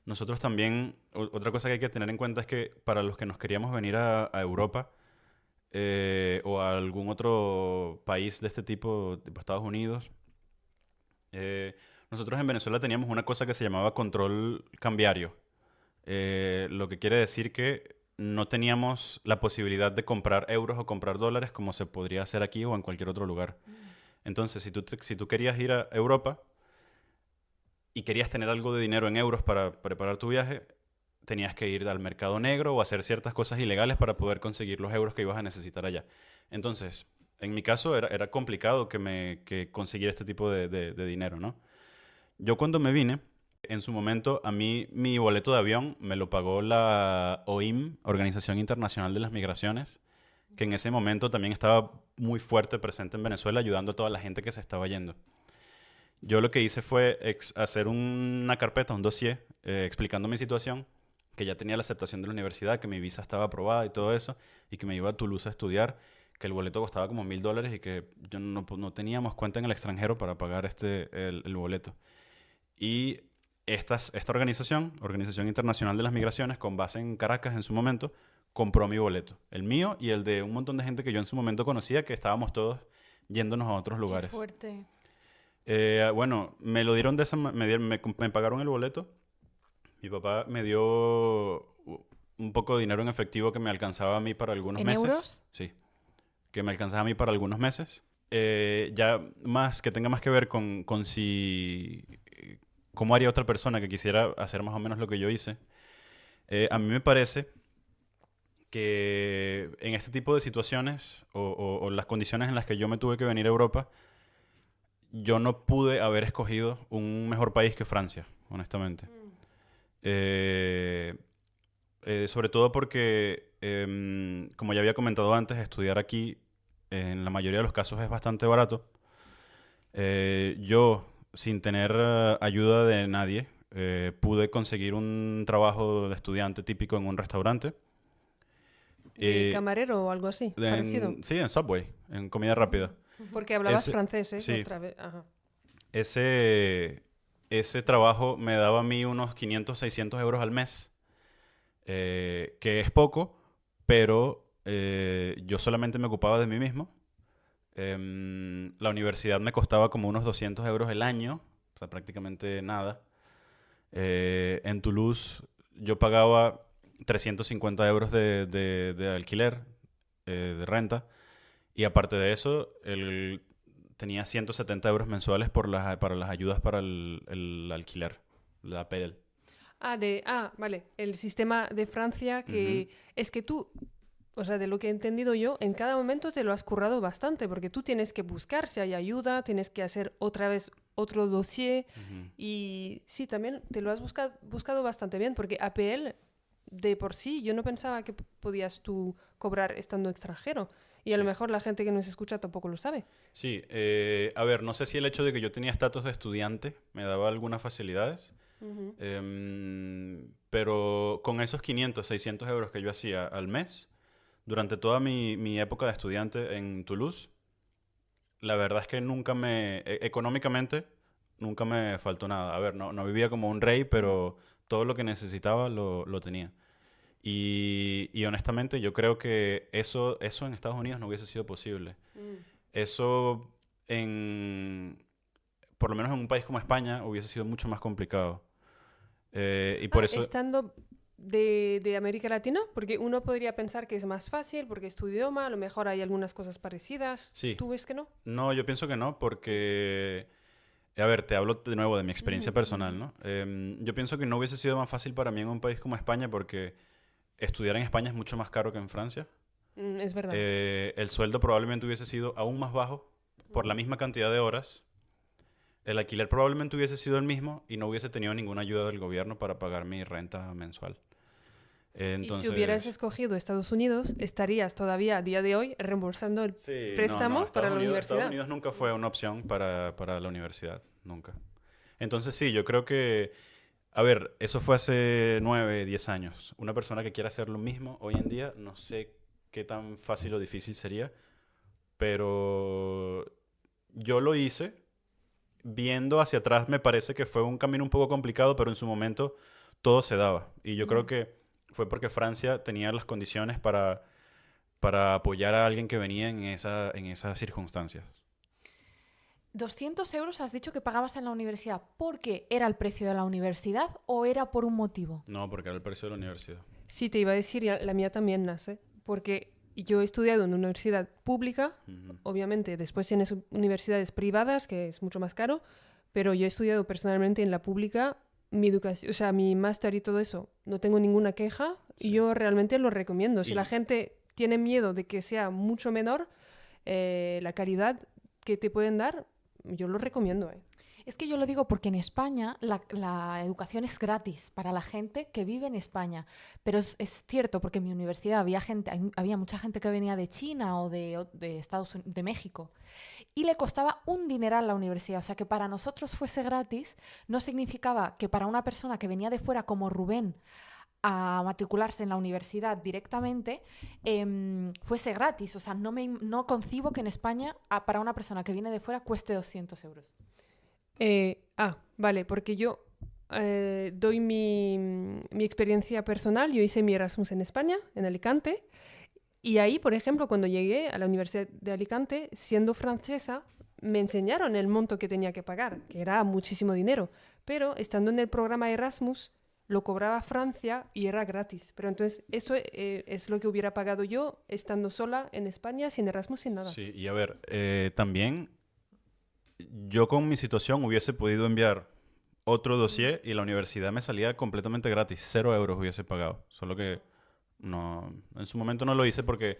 nosotros también, otra cosa que hay que tener en cuenta es que para los que nos queríamos venir a Europa o a algún otro país de este tipo Estados Unidos, nosotros en Venezuela teníamos una cosa que se llamaba control cambiario, lo que quiere decir que no teníamos la posibilidad de comprar euros o comprar dólares como se podría hacer aquí o en cualquier otro lugar. Entonces, si tú querías ir a Europa y querías tener algo de dinero en euros para preparar tu viaje, tenías que ir al mercado negro o hacer ciertas cosas ilegales para poder conseguir los euros que ibas a necesitar allá. Entonces, en mi caso era complicado que conseguir este tipo de dinero, ¿no? Yo cuando me vine, en su momento, a mí mi boleto de avión me lo pagó la OIM, Organización Internacional de las Migraciones, que en ese momento también estaba muy fuerte presente en Venezuela, ayudando a toda la gente que se estaba yendo. Yo lo que hice fue hacer una carpeta, un dossier, explicando mi situación, que ya tenía la aceptación de la universidad, que mi visa estaba aprobada y todo eso, y que me iba a Toulouse a estudiar, que el boleto costaba como $1,000 y que yo no teníamos cuenta en el extranjero para pagar el boleto. Y esta organización, Organización Internacional de las Migraciones, con base en Caracas en su momento, compró mi boleto, el mío y el de un montón de gente que yo en su momento conocía, que estábamos todos yéndonos a otros lugares. Qué fuerte. Bueno, me lo dieron me pagaron el boleto. Mi papá me dio un poco de dinero en efectivo que me alcanzaba a mí para algunos meses. ¿En euros? Sí, que me alcanzaba a mí para algunos meses. Ya más, que tenga más que ver con si... ¿Cómo haría otra persona que quisiera hacer más o menos lo que yo hice? A mí me parece que en este tipo de situaciones o las condiciones en las que yo me tuve que venir a Europa, yo no pude haber escogido un mejor país que Francia, honestamente. Sobre todo porque, como ya había comentado antes, estudiar aquí en la mayoría de los casos es bastante barato. Yo, sin tener ayuda de nadie, pude conseguir un trabajo de estudiante típico en un restaurante. ¿Camarero o algo así? Parecido. Sí, en Subway, en comida rápida. Porque hablabas francés, ¿eh? Sí. Otra vez. Ajá. Ese trabajo me daba a mí unos 500, 600 euros al mes, que es poco, pero yo solamente me ocupaba de mí mismo. La universidad me costaba como unos 200 euros el año, o sea, prácticamente nada. En Toulouse yo pagaba 350 euros de alquiler, de renta, y aparte de eso, tenía 170 euros mensuales para las ayudas para el alquiler, la APL. Vale. El sistema de Francia que es que tú, o sea, de lo que he entendido yo, en cada momento te lo has currado bastante, porque tú tienes que buscar si hay ayuda, tienes que hacer otra vez otro dossier y sí, también te lo has buscado bastante bien, porque APL de por sí yo no pensaba que podías tú cobrar estando extranjero. Y a lo mejor la gente que nos escucha tampoco lo sabe. Sí, a ver, no sé si el hecho de que yo tenía estatus de estudiante me daba algunas facilidades, pero con esos 500, 600 euros que yo hacía al mes, durante toda mi época de estudiante en Toulouse, la verdad es que económicamente, nunca me faltó nada. A ver, no vivía como un rey, pero todo lo que necesitaba lo tenía. Y honestamente yo creo que eso en Estados Unidos no hubiese sido posible. Eso por lo menos en un país como España hubiese sido mucho más complicado. Y por eso... Estando de América Latina, porque uno podría pensar que es más fácil, porque es tu idioma, a lo mejor hay algunas cosas parecidas. Sí. ¿Tú ves que no? No, yo pienso que no, porque... A ver, te hablo de nuevo de mi experiencia personal, ¿no? Yo pienso que no hubiese sido más fácil para mí en un país como España porque estudiar en España es mucho más caro que en Francia. Es verdad. El sueldo probablemente hubiese sido aún más bajo por la misma cantidad de horas. El alquiler probablemente hubiese sido el mismo y no hubiese tenido ninguna ayuda del gobierno para pagar mi renta mensual. Entonces... Y si hubieras escogido Estados Unidos, estarías todavía a día de hoy reembolsando el préstamo para la universidad. Estados Unidos nunca fue una opción para la universidad, nunca. Entonces sí, yo creo que, a ver, eso fue hace 9, 10 años. Una persona que quiera hacer lo mismo hoy en día, no sé qué tan fácil o difícil sería, pero yo lo hice. Viendo hacia atrás me parece que fue un camino un poco complicado, pero en su momento todo se daba. Y yo creo que fue porque Francia tenía las condiciones para apoyar a alguien que venía en esas circunstancias. 200 euros has dicho que pagabas en la universidad. ¿Por qué? ¿Era el precio de la universidad o era por un motivo? No, porque era el precio de la universidad. Sí, te iba a decir, la mía también nace, porque yo he estudiado en una universidad pública, obviamente, después tienes universidades privadas, que es mucho más caro, pero yo he estudiado personalmente en la pública, mi educación, o sea, mi máster y todo eso, no tengo ninguna queja, y yo realmente lo recomiendo. Si la gente tiene miedo de que sea mucho menor, la calidad que te pueden dar, yo lo recomiendo. Es que yo lo digo porque en España la educación es gratis para la gente que vive en España. Pero es cierto, porque en mi universidad había mucha gente que venía de China o de de México. Y le costaba un dineral la universidad. O sea, que para nosotros fuese gratis no significaba que para una persona que venía de fuera como Rubén a matricularse en la universidad directamente, fuese gratis. O sea, no concibo que en España para una persona que viene de fuera cueste 200 euros. Vale, porque yo doy mi experiencia personal. Yo hice mi Erasmus en España, en Alicante, y ahí, por ejemplo, cuando llegué a la Universidad de Alicante, siendo francesa, me enseñaron el monto que tenía que pagar, que era muchísimo dinero, pero estando en el programa Erasmus, lo cobraba Francia y era gratis. Pero entonces eso es lo que hubiera pagado yo estando sola en España, sin Erasmus, sin nada. Sí, y a ver, también yo con mi situación hubiese podido enviar otro dossier y la universidad me salía completamente gratis. 0 € hubiese pagado. Solo que no, en su momento no lo hice porque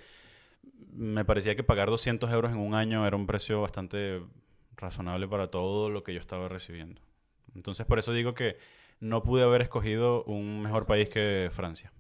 me parecía que pagar 200 € en un año era un precio bastante razonable para todo lo que yo estaba recibiendo. Entonces, por eso digo que no pude haber escogido un mejor país que Francia.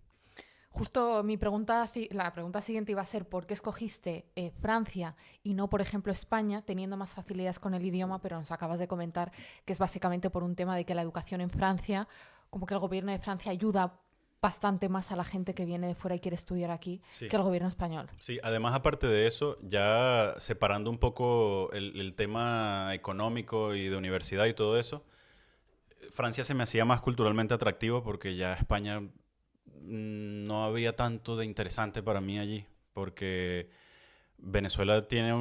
Justo la pregunta siguiente iba a ser ¿por qué escogiste Francia y no, por ejemplo, España, teniendo más facilidades con el idioma? Pero nos acabas de comentar que es básicamente por un tema de que la educación en Francia, como que el gobierno de Francia ayuda bastante más a la gente que viene de fuera y quiere estudiar aquí Sí. que el gobierno español. Sí, además, aparte de eso, ya separando un poco el tema económico y de universidad y todo eso, Francia se me hacía más culturalmente atractivo porque ya España no había tanto de interesante para mí allí, porque Venezuela tiene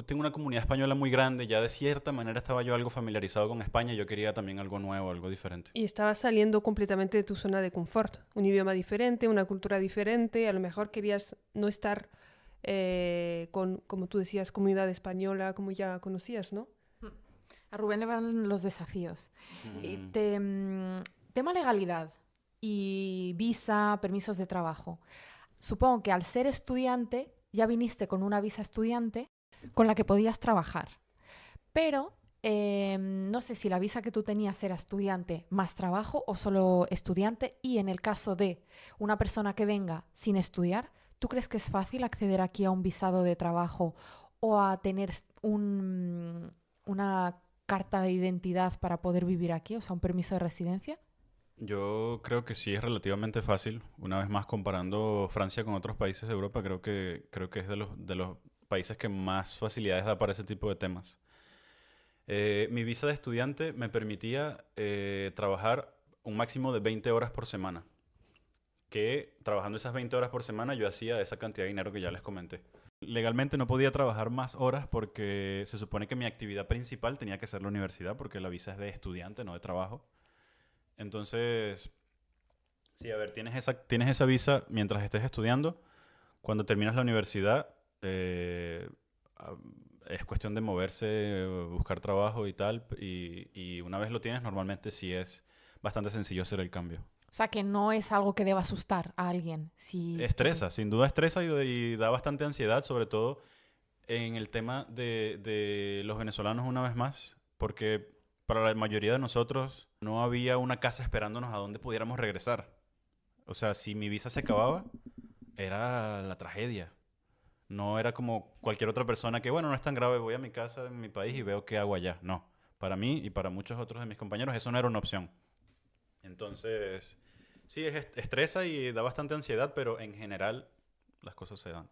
tiene una comunidad española muy grande, ya de cierta manera estaba yo algo familiarizado con España y yo quería también algo nuevo, algo diferente. Y estabas saliendo completamente de tu zona de confort. Un idioma diferente, una cultura diferente. A lo mejor querías no estar con, como tú decías, comunidad española, como ya conocías, ¿no? A Rubén le van los desafíos. Mm. Tema legalidad y visa, permisos de trabajo. Supongo que al ser estudiante ya viniste con una visa estudiante con la que podías trabajar. Pero no sé si la visa que tú tenías era estudiante más trabajo o solo estudiante. Y en el caso de una persona que venga sin estudiar, ¿tú crees que es fácil acceder aquí a un visado de trabajo o a tener una carta de identidad para poder vivir aquí, o sea, un permiso de residencia? Yo creo que sí es relativamente fácil. Una vez más, comparando Francia con otros países de Europa, creo que es de los países que más facilidades da para ese tipo de temas. Mi visa de estudiante me permitía trabajar un máximo de 20 horas por semana. Que trabajando esas 20 horas por semana yo hacía esa cantidad de dinero que ya les comenté. Legalmente no podía trabajar más horas porque se supone que mi actividad principal tenía que ser la universidad porque la visa es de estudiante, no de trabajo. Entonces, sí, a ver, tienes esa visa mientras estés estudiando. Cuando terminas la universidad, a- es cuestión de moverse, buscar trabajo y tal. Y una vez lo tienes, normalmente sí es bastante sencillo hacer el cambio. O sea, que no es algo que deba asustar a alguien. Si Estresa, sin duda estresa y da bastante ansiedad, sobre todo en el tema de los venezolanos una vez más, porque para la mayoría de nosotros no había una casa esperándonos a donde pudiéramos regresar. O sea, si mi visa se acababa, era la tragedia. No era como cualquier otra persona que, bueno, no es tan grave, voy a mi casa en mi país y veo qué hago allá. No, para mí y para muchos otros de mis compañeros eso no era una opción. Entonces, sí, estresa y da bastante ansiedad, pero en general las cosas se dan.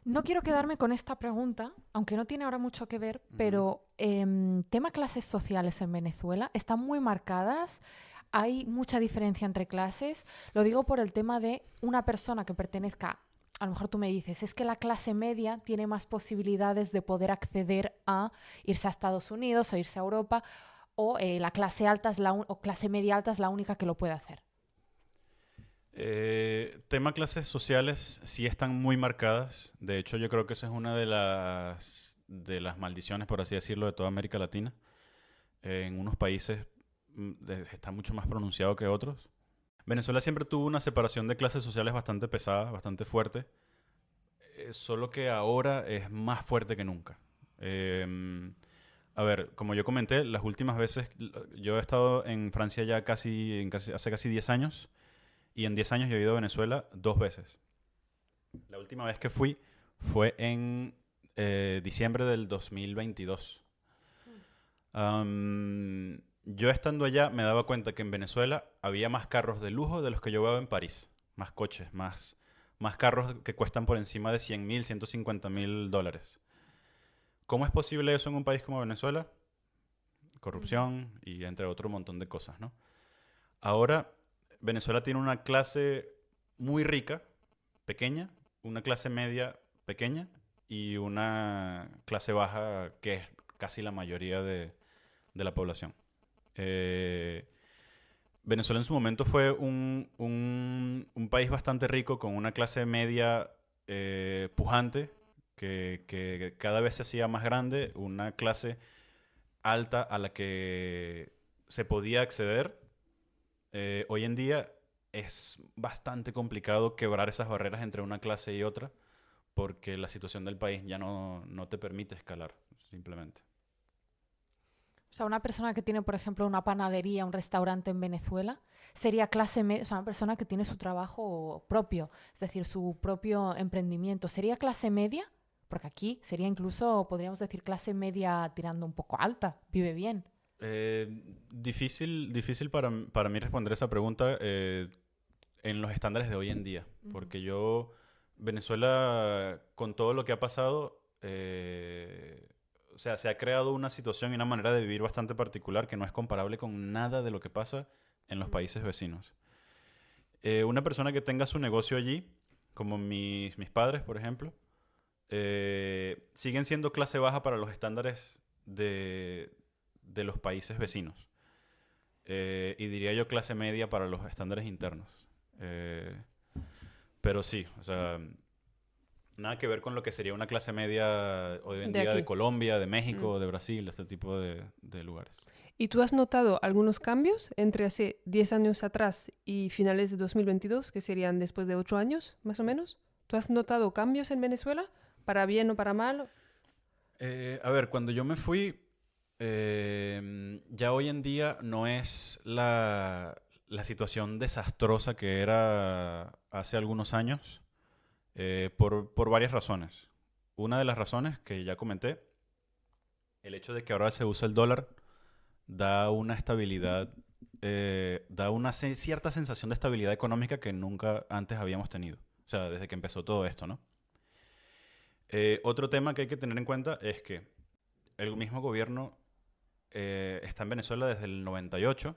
No quiero quedarme con esta pregunta, aunque no tiene ahora mucho que ver, Ujú. pero tema clases sociales en Venezuela están muy marcadas. Hay mucha diferencia entre clases. Lo digo por el tema de una persona que pertenezca, a lo mejor tú me dices, es que la clase media tiene más posibilidades de poder acceder a irse a Estados Unidos o irse a Europa, o la clase alta o clase media alta es la única que lo puede hacer. Tema clases sociales sí están muy marcadas. De hecho, yo creo que esa es una de las maldiciones, por así decirlo, de toda América Latina. En unos países está mucho más pronunciado que otros. Venezuela siempre tuvo una separación de clases sociales bastante pesada, bastante fuerte, solo que ahora es más fuerte que nunca. A ver, como yo comenté, las últimas veces, yo he estado en Francia ya hace casi 10 años, y en 10 años yo he ido a Venezuela 2 veces. La última vez que fui fue en diciembre del 2022. Yo estando allá me daba cuenta que en Venezuela había más carros de lujo de los que yo veo en París. Más coches, más carros que cuestan por encima de 100.000, $150.000. ¿Cómo es posible eso en un país como Venezuela? Corrupción y entre otro montón de cosas, ¿no? Ahora, Venezuela tiene una clase muy rica, pequeña, una clase media pequeña y una clase baja que es casi la mayoría de la población. Venezuela en su momento fue un país bastante rico con una clase media pujante que cada vez se hacía más grande, una clase alta a la que se podía acceder. Hoy en día es bastante complicado quebrar esas barreras entre una clase y otra porque la situación del país ya no te permite escalar, simplemente. O sea, una persona que tiene, por ejemplo, una panadería, un restaurante en Venezuela, sería clase media, o sea, una persona que tiene su trabajo propio, es decir, su propio emprendimiento. ¿Sería clase media? Porque aquí sería incluso, podríamos decir, clase media tirando un poco alta, vive bien. Difícil para mí responder esa pregunta en los estándares de hoy en día, porque Venezuela, con todo lo que ha pasado, o sea, se ha creado una situación y una manera de vivir bastante particular que no es comparable con nada de lo que pasa en los países vecinos. Una persona que tenga su negocio allí, como mis padres, por ejemplo, siguen siendo clase baja para los estándares de los países vecinos. Y diría yo clase media para los estándares internos. Pero sí, o sea, nada que ver con lo que sería una clase media hoy en De día de aquí. Colombia, de Mm. México, de Brasil, este tipo de lugares. ¿Y tú has notado algunos cambios entre hace 10 años atrás y finales de 2022, que serían después de 8 años, más o menos? ¿Tú has notado cambios en Venezuela? ¿Para bien o para mal? A ver, cuando yo me fui, ya hoy en día no es la situación desastrosa que era hace algunos años, por varias razones. Una de las razones que ya comenté, el hecho de que ahora se usa el dólar da una estabilidad, da una cierta sensación de estabilidad económica que nunca antes habíamos tenido. O sea, desde que empezó todo esto, ¿no? Otro tema que hay que tener en cuenta es que el mismo gobierno está en Venezuela desde el 98.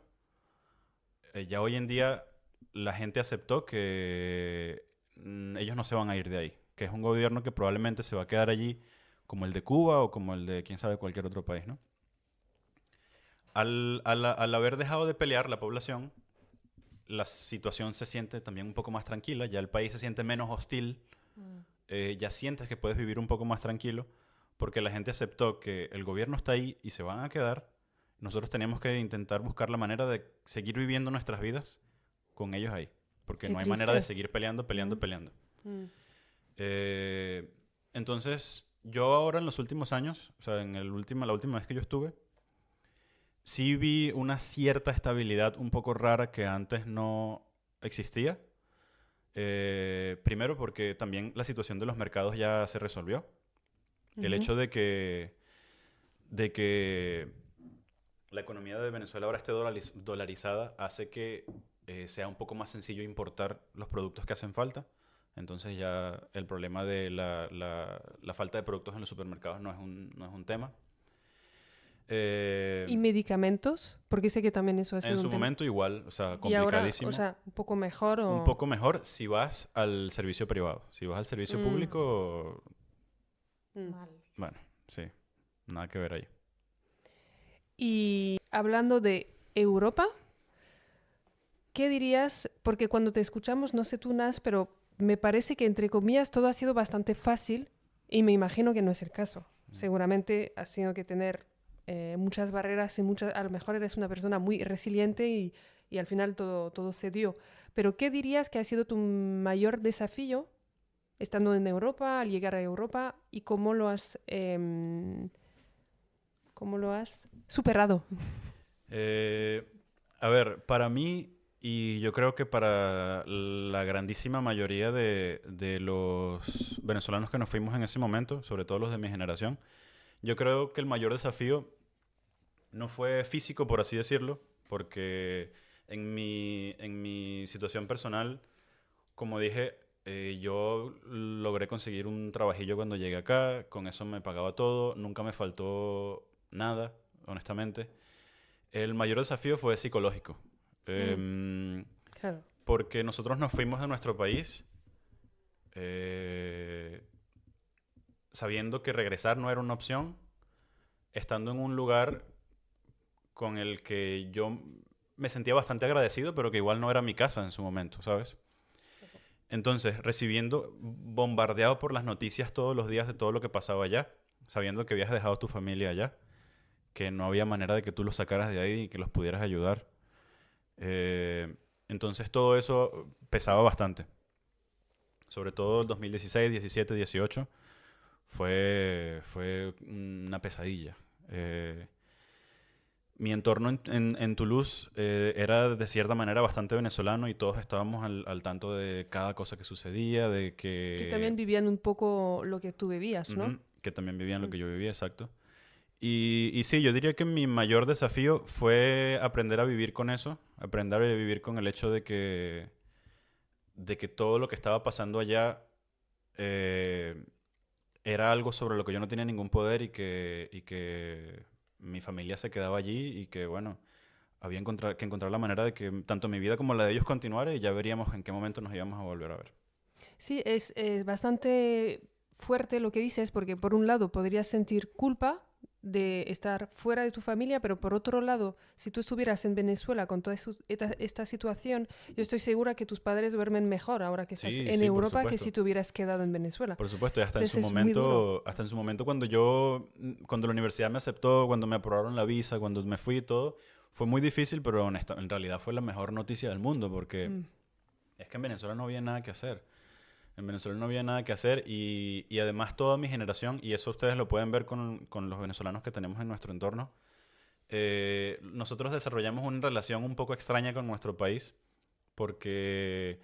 Ya hoy en día la gente aceptó que ellos no se van a ir de ahí, que es un gobierno que probablemente se va a quedar allí como el de Cuba o como el de quién sabe cualquier otro país, ¿no? Al haber dejado de pelear la población, la situación se siente también un poco más tranquila, ya el país se siente menos hostil, ya sientes que puedes vivir un poco más tranquilo, porque la gente aceptó que el gobierno está ahí y se van a quedar. Nosotros tenemos que intentar buscar la manera de seguir viviendo nuestras vidas con ellos ahí, porque Qué no hay manera de triste. seguir peleando, peleando, Mm, peleando. mm. Entonces, yo ahora en los últimos años, o sea, la última vez que yo estuve, sí vi una cierta estabilidad un poco rara que antes no existía. Primero porque también la situación de los mercados ya se resolvió. El Ujú. hecho de que la economía de Venezuela ahora esté dolarizada hace que sea un poco más sencillo importar los productos que hacen falta. Entonces ya el problema de la falta de productos en los supermercados no es un tema. ¿Y Eh, medicamentos? Porque sé que también eso ha en sido un su tema. momento igual, o sea, Y ahora, o complicadísimo. sea, un poco mejor Un o... poco mejor si vas al servicio privado. Si vas al servicio Mm, público, mm. Mal. bueno, sí, nada que ver ahí. Y hablando de Europa, ¿qué dirías? Porque cuando te escuchamos, no sé tú, Nas, pero me parece que entre comillas todo ha sido bastante fácil y me imagino que no es el caso. Seguramente has tenido que tener muchas barreras y muchas, a lo mejor eres una persona muy resiliente y al final todo se dio. Pero ¿qué dirías que ha sido tu mayor desafío estando en Europa, al llegar a Europa y cómo ¿Cómo lo has superado? A ver, para mí, y yo creo que para la grandísima mayoría de los venezolanos que nos fuimos en ese momento, sobre todo los de mi generación, yo creo que el mayor desafío no fue físico, por así decirlo, porque en mi situación personal, como dije, yo logré conseguir un trabajillo cuando llegué acá, con eso me pagaba todo, nunca me faltó nada, honestamente. El mayor desafío fue psicológico, Mm, em, claro. porque nosotros nos fuimos de nuestro país eh, sabiendo que regresar no era una opción, estando en un lugar con el que yo me sentía bastante agradecido, pero que igual no era mi casa en su momento, ¿sabes? Entonces, recibiendo, bombardeado por las noticias todos los días de todo lo que pasaba allá, sabiendo que habías dejado tu familia allá, que no había manera de que tú los sacaras de ahí y que los pudieras ayudar. Eh, entonces, todo eso pesaba bastante. Sobre todo el 2016, 17, 18, fue una pesadilla. Mi entorno en Toulouse era de cierta manera bastante venezolano y todos estábamos al tanto de cada cosa que sucedía, de Que también que, vivían un poco lo que tú vivías, ¿no? ujú, que también vivían lo Mm. que yo vivía, exacto. Y sí, yo diría que mi mayor desafío fue aprender a vivir con eso, aprender a vivir con el hecho de que todo lo que estaba pasando allá eh, era algo sobre lo que yo no tenía ningún poder y que mi familia se quedaba allí y que, bueno, había que encontrar la manera de que tanto mi vida como la de ellos continuara y ya veríamos en qué momento nos íbamos a volver a ver. Sí, es bastante fuerte lo que dices, porque por un lado podrías sentir culpa de estar fuera de tu familia, pero por otro lado, si tú estuvieras en Venezuela con toda esta situación, yo estoy segura que tus padres duermen mejor ahora que estás Sí, en sí, por Europa que si supuesto. te hubieras quedado en Venezuela. Por supuesto, y Entonces es muy duro. hasta en su momento cuando la universidad me aceptó, cuando me aprobaron la visa, cuando me fui y todo, fue muy difícil, pero en realidad fue la mejor noticia del mundo, porque Mm. es que en Venezuela no había nada que hacer. En Venezuela no había nada que hacer y además toda mi generación, y eso ustedes lo pueden ver con los venezolanos que tenemos en nuestro entorno, nosotros desarrollamos una relación un poco extraña con nuestro país, porque,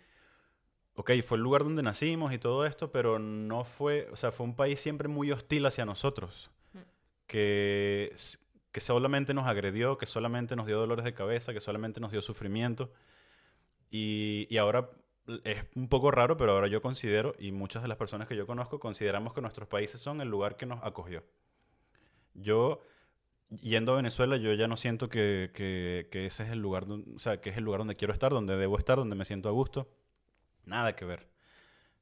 ok, fue el lugar donde nacimos y todo esto, pero no fue, o sea, fue un país siempre muy hostil hacia nosotros, que, s- que solamente nos agredió, que solamente nos dio dolores de cabeza, que solamente nos dio sufrimiento. Y ahora es un poco raro, pero ahora yo considero, y muchas de las personas que yo conozco, consideramos que nuestros países son el lugar que nos acogió. Yo, yendo a Venezuela, yo ya no siento que ese es el lugar, o sea, que es el lugar donde quiero estar, donde debo estar, donde me siento a gusto. Nada que ver.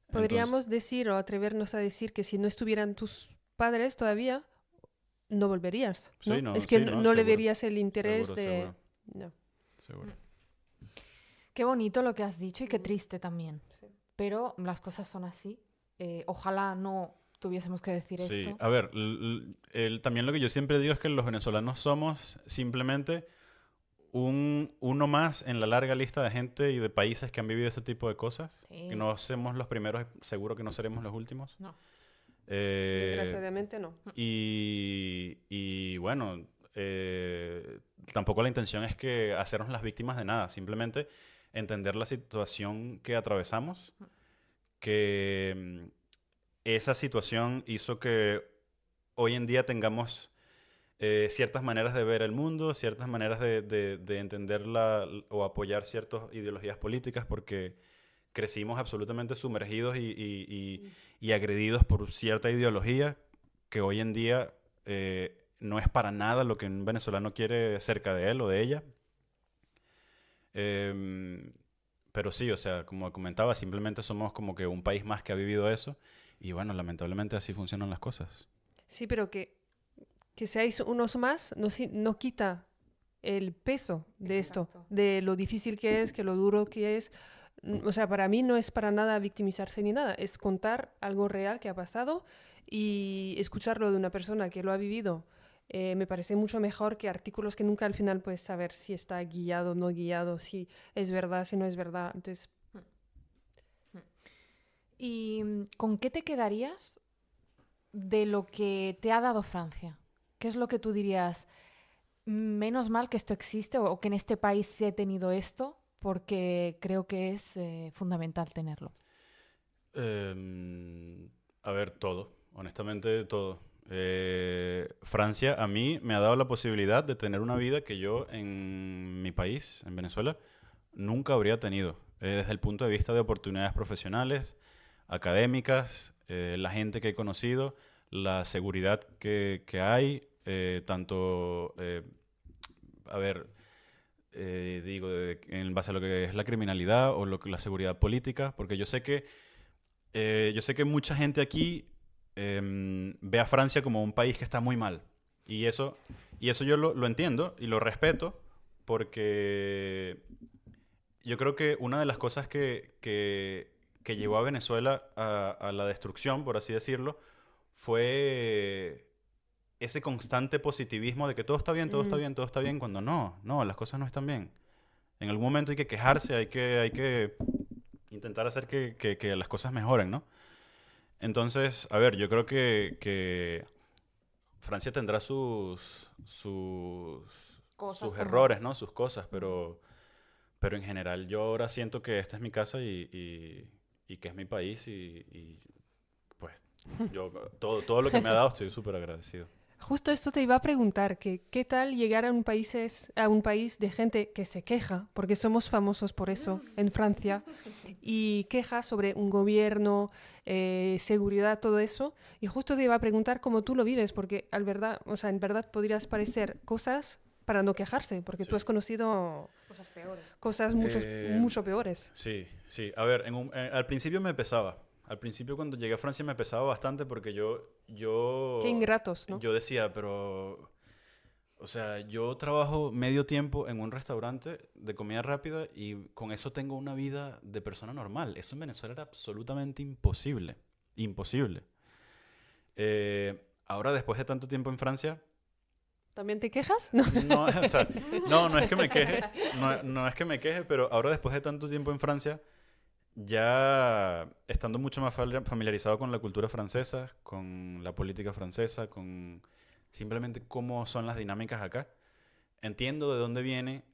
Entonces, Podríamos decir o atrevernos a decir que si no estuvieran tus padres todavía, no volverías, ¿no? Es que sí, no, no le seguro, verías el interés seguro, de... seguro, No. seguro. Qué bonito lo que has dicho y qué triste también. Pero las cosas son así. Ojalá no tuviésemos que decir Sí, esto. a ver, también lo que yo siempre digo es que los venezolanos somos simplemente uno más en la larga lista de gente y de países que han vivido ese tipo de cosas. Sí. Que no somos los primeros, seguro que no seremos los últimos. No. Eh, Desgraciadamente no. y bueno, tampoco la intención es que hacernos las víctimas de nada, simplemente entender la situación que atravesamos, que esa situación hizo que hoy en día tengamos ciertas maneras de ver el mundo, ciertas maneras de entender o apoyar ciertas ideologías políticas, porque crecimos absolutamente sumergidos y agredidos por cierta ideología que hoy en día no es para nada lo que un venezolano quiere cerca de él o de ella. Em, pero sí, o sea, como comentaba, simplemente somos como que un país más que ha vivido eso y bueno, lamentablemente así funcionan las cosas. Sí, pero que seáis unos más no quita el peso de esto, Exacto. de lo difícil que es, que lo duro que es. O sea, para mí no es para nada victimizarse ni nada, es contar algo real que ha pasado y escucharlo de una persona que lo ha vivido. Me parece mucho mejor que artículos que nunca al final puedes saber si está guiado o no guiado, si es verdad, si no es verdad. Entonces, ¿Y con qué te quedarías de lo que te ha dado Francia? ¿qué es lo que tú dirías? Menos mal que esto existe o que en este país se ha tenido esto, porque creo que es fundamental tenerlo. A ver, todo. Honestamente, todo. Francia a mí me ha dado la posibilidad de tener una vida que yo en mi país, en Venezuela, nunca habría tenido. Desde el punto de vista de oportunidades profesionales, académicas, la gente que he conocido, la seguridad que hay, tanto, a ver, digo, en base a lo que es la criminalidad o la seguridad política, porque yo sé que mucha gente aquí ve a Francia como un país que está muy mal. Y eso yo lo entiendo y lo respeto porque yo creo que una de las cosas que llevó a Venezuela a la destrucción, por así decirlo, fue ese constante positivismo de que todo está bien, todo está Mm, bien, todo está bien, cuando no, las cosas no están bien. En algún momento hay que quejarse, hay que intentar hacer que las cosas mejoren, ¿no? Entonces, a ver, yo creo que Francia tendrá Cosas sus como... errores, ¿no? Sus cosas, pero en general yo ahora siento que esta es mi casa y que es mi país y pues yo todo lo que me ha dado estoy súper agradecido. Justo esto te iba a preguntar, que qué tal llegar a un país de gente que se queja, porque somos famosos por eso en Francia, y queja sobre un gobierno, seguridad, todo eso. Y justo te iba a preguntar cómo tú lo vives, porque o sea, en verdad podrías parecer cosas para no quejarse, porque tú has Sí. conocido Cosas peores. cosas Eh, mucho peores. sí, sí. A ver, al principio me pesaba. Al principio cuando llegué a Francia me pesaba bastante porque Qué ingratos, ¿no? yo decía, pero, o sea, yo trabajo medio tiempo en un restaurante de comida rápida y con eso tengo una vida de persona normal. Eso en Venezuela era absolutamente imposible. Imposible. Ahora, después de tanto tiempo en Francia, ¿También te quejas? No. no, o sea, no es que me queje, no es que me queje, pero ahora después de tanto tiempo en Francia, ya estando mucho más familiarizado con la cultura francesa, con la política francesa, con simplemente cómo son las dinámicas acá, entiendo de dónde viene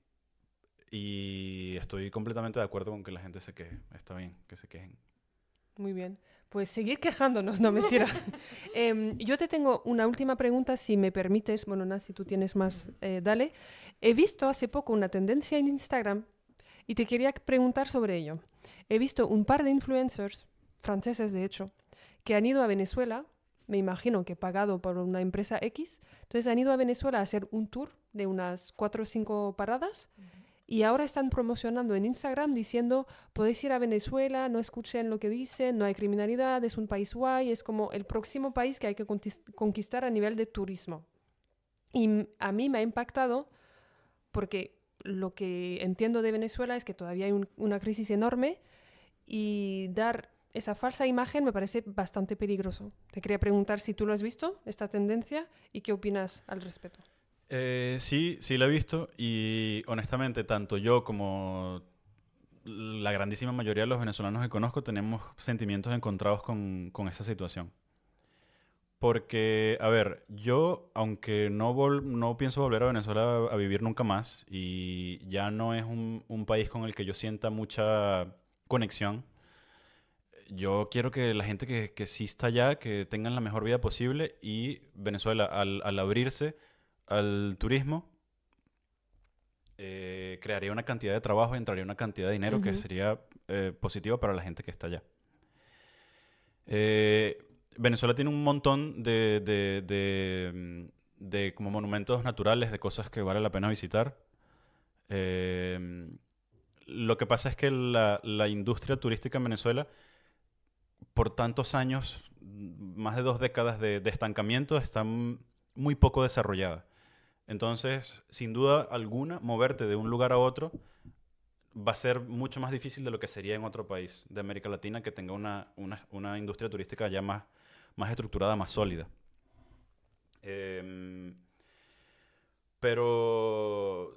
y estoy completamente de acuerdo con que la gente se queje. Está bien que se quejen. Muy bien. Pues seguir quejándonos, no mentira. Yo te tengo una última pregunta, si me permites. Bueno, Nat, si tú tienes más, dale. He visto hace poco una tendencia en Instagram y te quería preguntar sobre ello. He visto un par de influencers, franceses de hecho, que han ido a Venezuela, me imagino que pagado por una empresa X, entonces han ido a Venezuela a hacer un tour de unas 4 o 5 paradas. Y ahora están promocionando en Instagram diciendo, podéis ir a Venezuela, no escuchen lo que dicen, no hay criminalidad, es un país guay, es como el próximo país que hay que conquistar a nivel de turismo. Y a mí me ha impactado porque lo que entiendo de Venezuela es que todavía hay una crisis enorme y dar esa falsa imagen me parece bastante peligroso. Te quería preguntar si tú lo has visto, esta tendencia, y qué opinas al respecto. Sí la he visto y honestamente tanto yo como la grandísima mayoría de los venezolanos que conozco tenemos sentimientos encontrados con esa situación. Porque, a ver, yo, aunque no pienso volver a Venezuela a vivir nunca más y ya no es un país con el que yo sienta mucha conexión, yo quiero que la gente que sí está allá, que tengan la mejor vida posible y Venezuela, al abrirse al turismo, crearía una cantidad de trabajo y entraría una cantidad de dinero que Ujú. sería positiva para la gente que está allá. Eh, Venezuela tiene un montón de como monumentos naturales, de cosas que vale la pena visitar. Eh, lo que pasa es que la industria turística en Venezuela, por tantos años, más de 2 décadas de estancamiento, está muy poco desarrollada. Entonces, sin duda alguna, moverte de un lugar a otro va a ser mucho más difícil de lo que sería en otro país de América Latina que tenga una industria turística ya más estructurada, más sólida. Em, pero,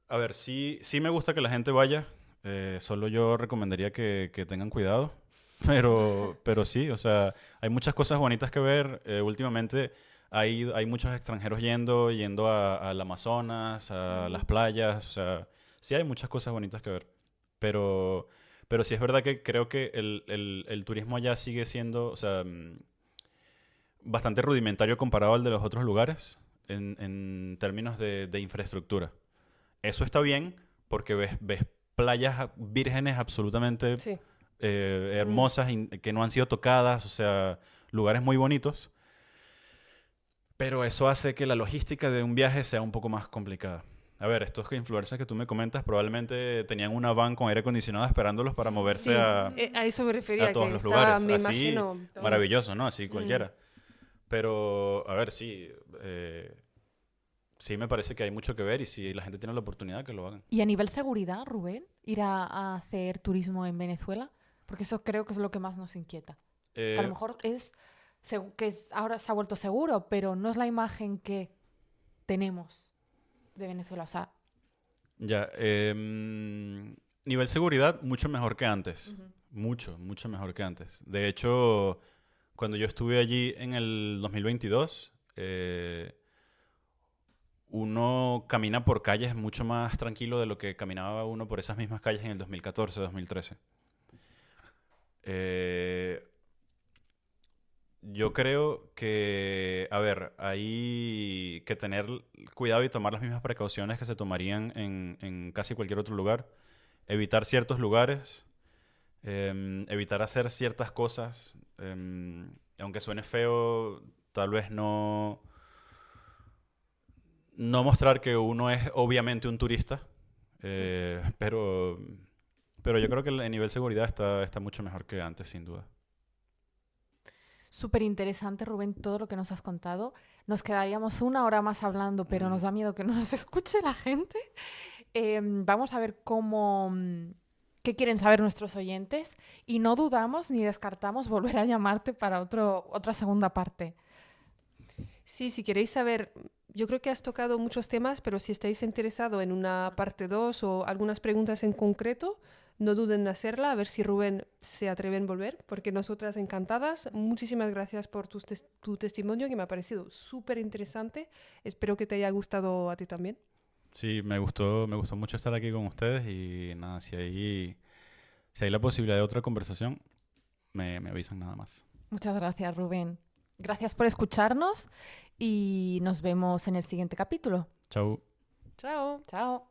a ver, sí me gusta que la gente vaya. Solo yo recomendaría que tengan cuidado. Pero sí, o sea, hay muchas cosas bonitas que ver. Últimamente hay muchos extranjeros yendo al Amazonas, a las playas, o sea, sí hay muchas cosas bonitas que ver. Pero sí es verdad que creo que el turismo allá sigue siendo, o sea, bastante rudimentario comparado al de los otros lugares en términos de infraestructura. Eso está bien porque ves playas vírgenes absolutamente Sí. hermosas que no han sido tocadas, o sea, lugares muy bonitos. Pero eso hace que la logística de un viaje sea un poco más complicada. A ver, estos influencers que tú me comentas probablemente tenían una van con aire acondicionado esperándolos para moverse Sí, a eso me refería, a todos que los estaba, lugares. me Así, imagino. maravilloso, ¿no? Así Mm. cualquiera. Pero, a ver, sí. Sí me parece que hay mucho que ver y si la gente tiene la oportunidad, que lo hagan. Y a nivel seguridad, Rubén, ir a hacer turismo en Venezuela, porque eso creo que es lo que más nos inquieta. Que a lo Eh, mejor ahora se ha vuelto seguro, pero no es la imagen que tenemos de Venezuela. O sea, ya. Nivel seguridad, mucho mejor que antes. ujú. Mucho mejor que antes. De hecho, cuando yo estuve allí en el 2022, uno camina por calles mucho más tranquilo de lo que caminaba uno por esas mismas calles en el 2014, 2013. Eh, yo creo que, a ver, hay que tener cuidado y tomar las mismas precauciones que se tomarían en casi cualquier otro lugar. Evitar ciertos lugares, evitar hacer ciertas cosas. Aunque suene feo, tal vez no mostrar que uno es obviamente un turista, pero yo creo que el nivel de seguridad está mucho mejor que antes, sin duda. Súper interesante, Rubén, todo lo que nos has contado. Nos quedaríamos una hora más hablando, pero nos da miedo que no nos escuche la gente. Vamos a ver qué quieren saber nuestros oyentes y no dudamos ni descartamos volver a llamarte para otra segunda parte. Sí, si queréis saber, yo creo que has tocado muchos temas, pero si estáis interesados en una parte 2 o algunas preguntas en concreto, no duden en hacerla, a ver si Rubén se atreve a volver, porque nosotras encantadas. Muchísimas gracias por tu testimonio, que me ha parecido súper interesante. Espero que te haya gustado a ti también. Sí, me gustó mucho estar aquí con ustedes y nada, si hay la posibilidad de otra conversación, me avisan nada más. Muchas gracias, Rubén. Gracias por escucharnos y nos vemos en el siguiente capítulo. Chau. Chao. Chao.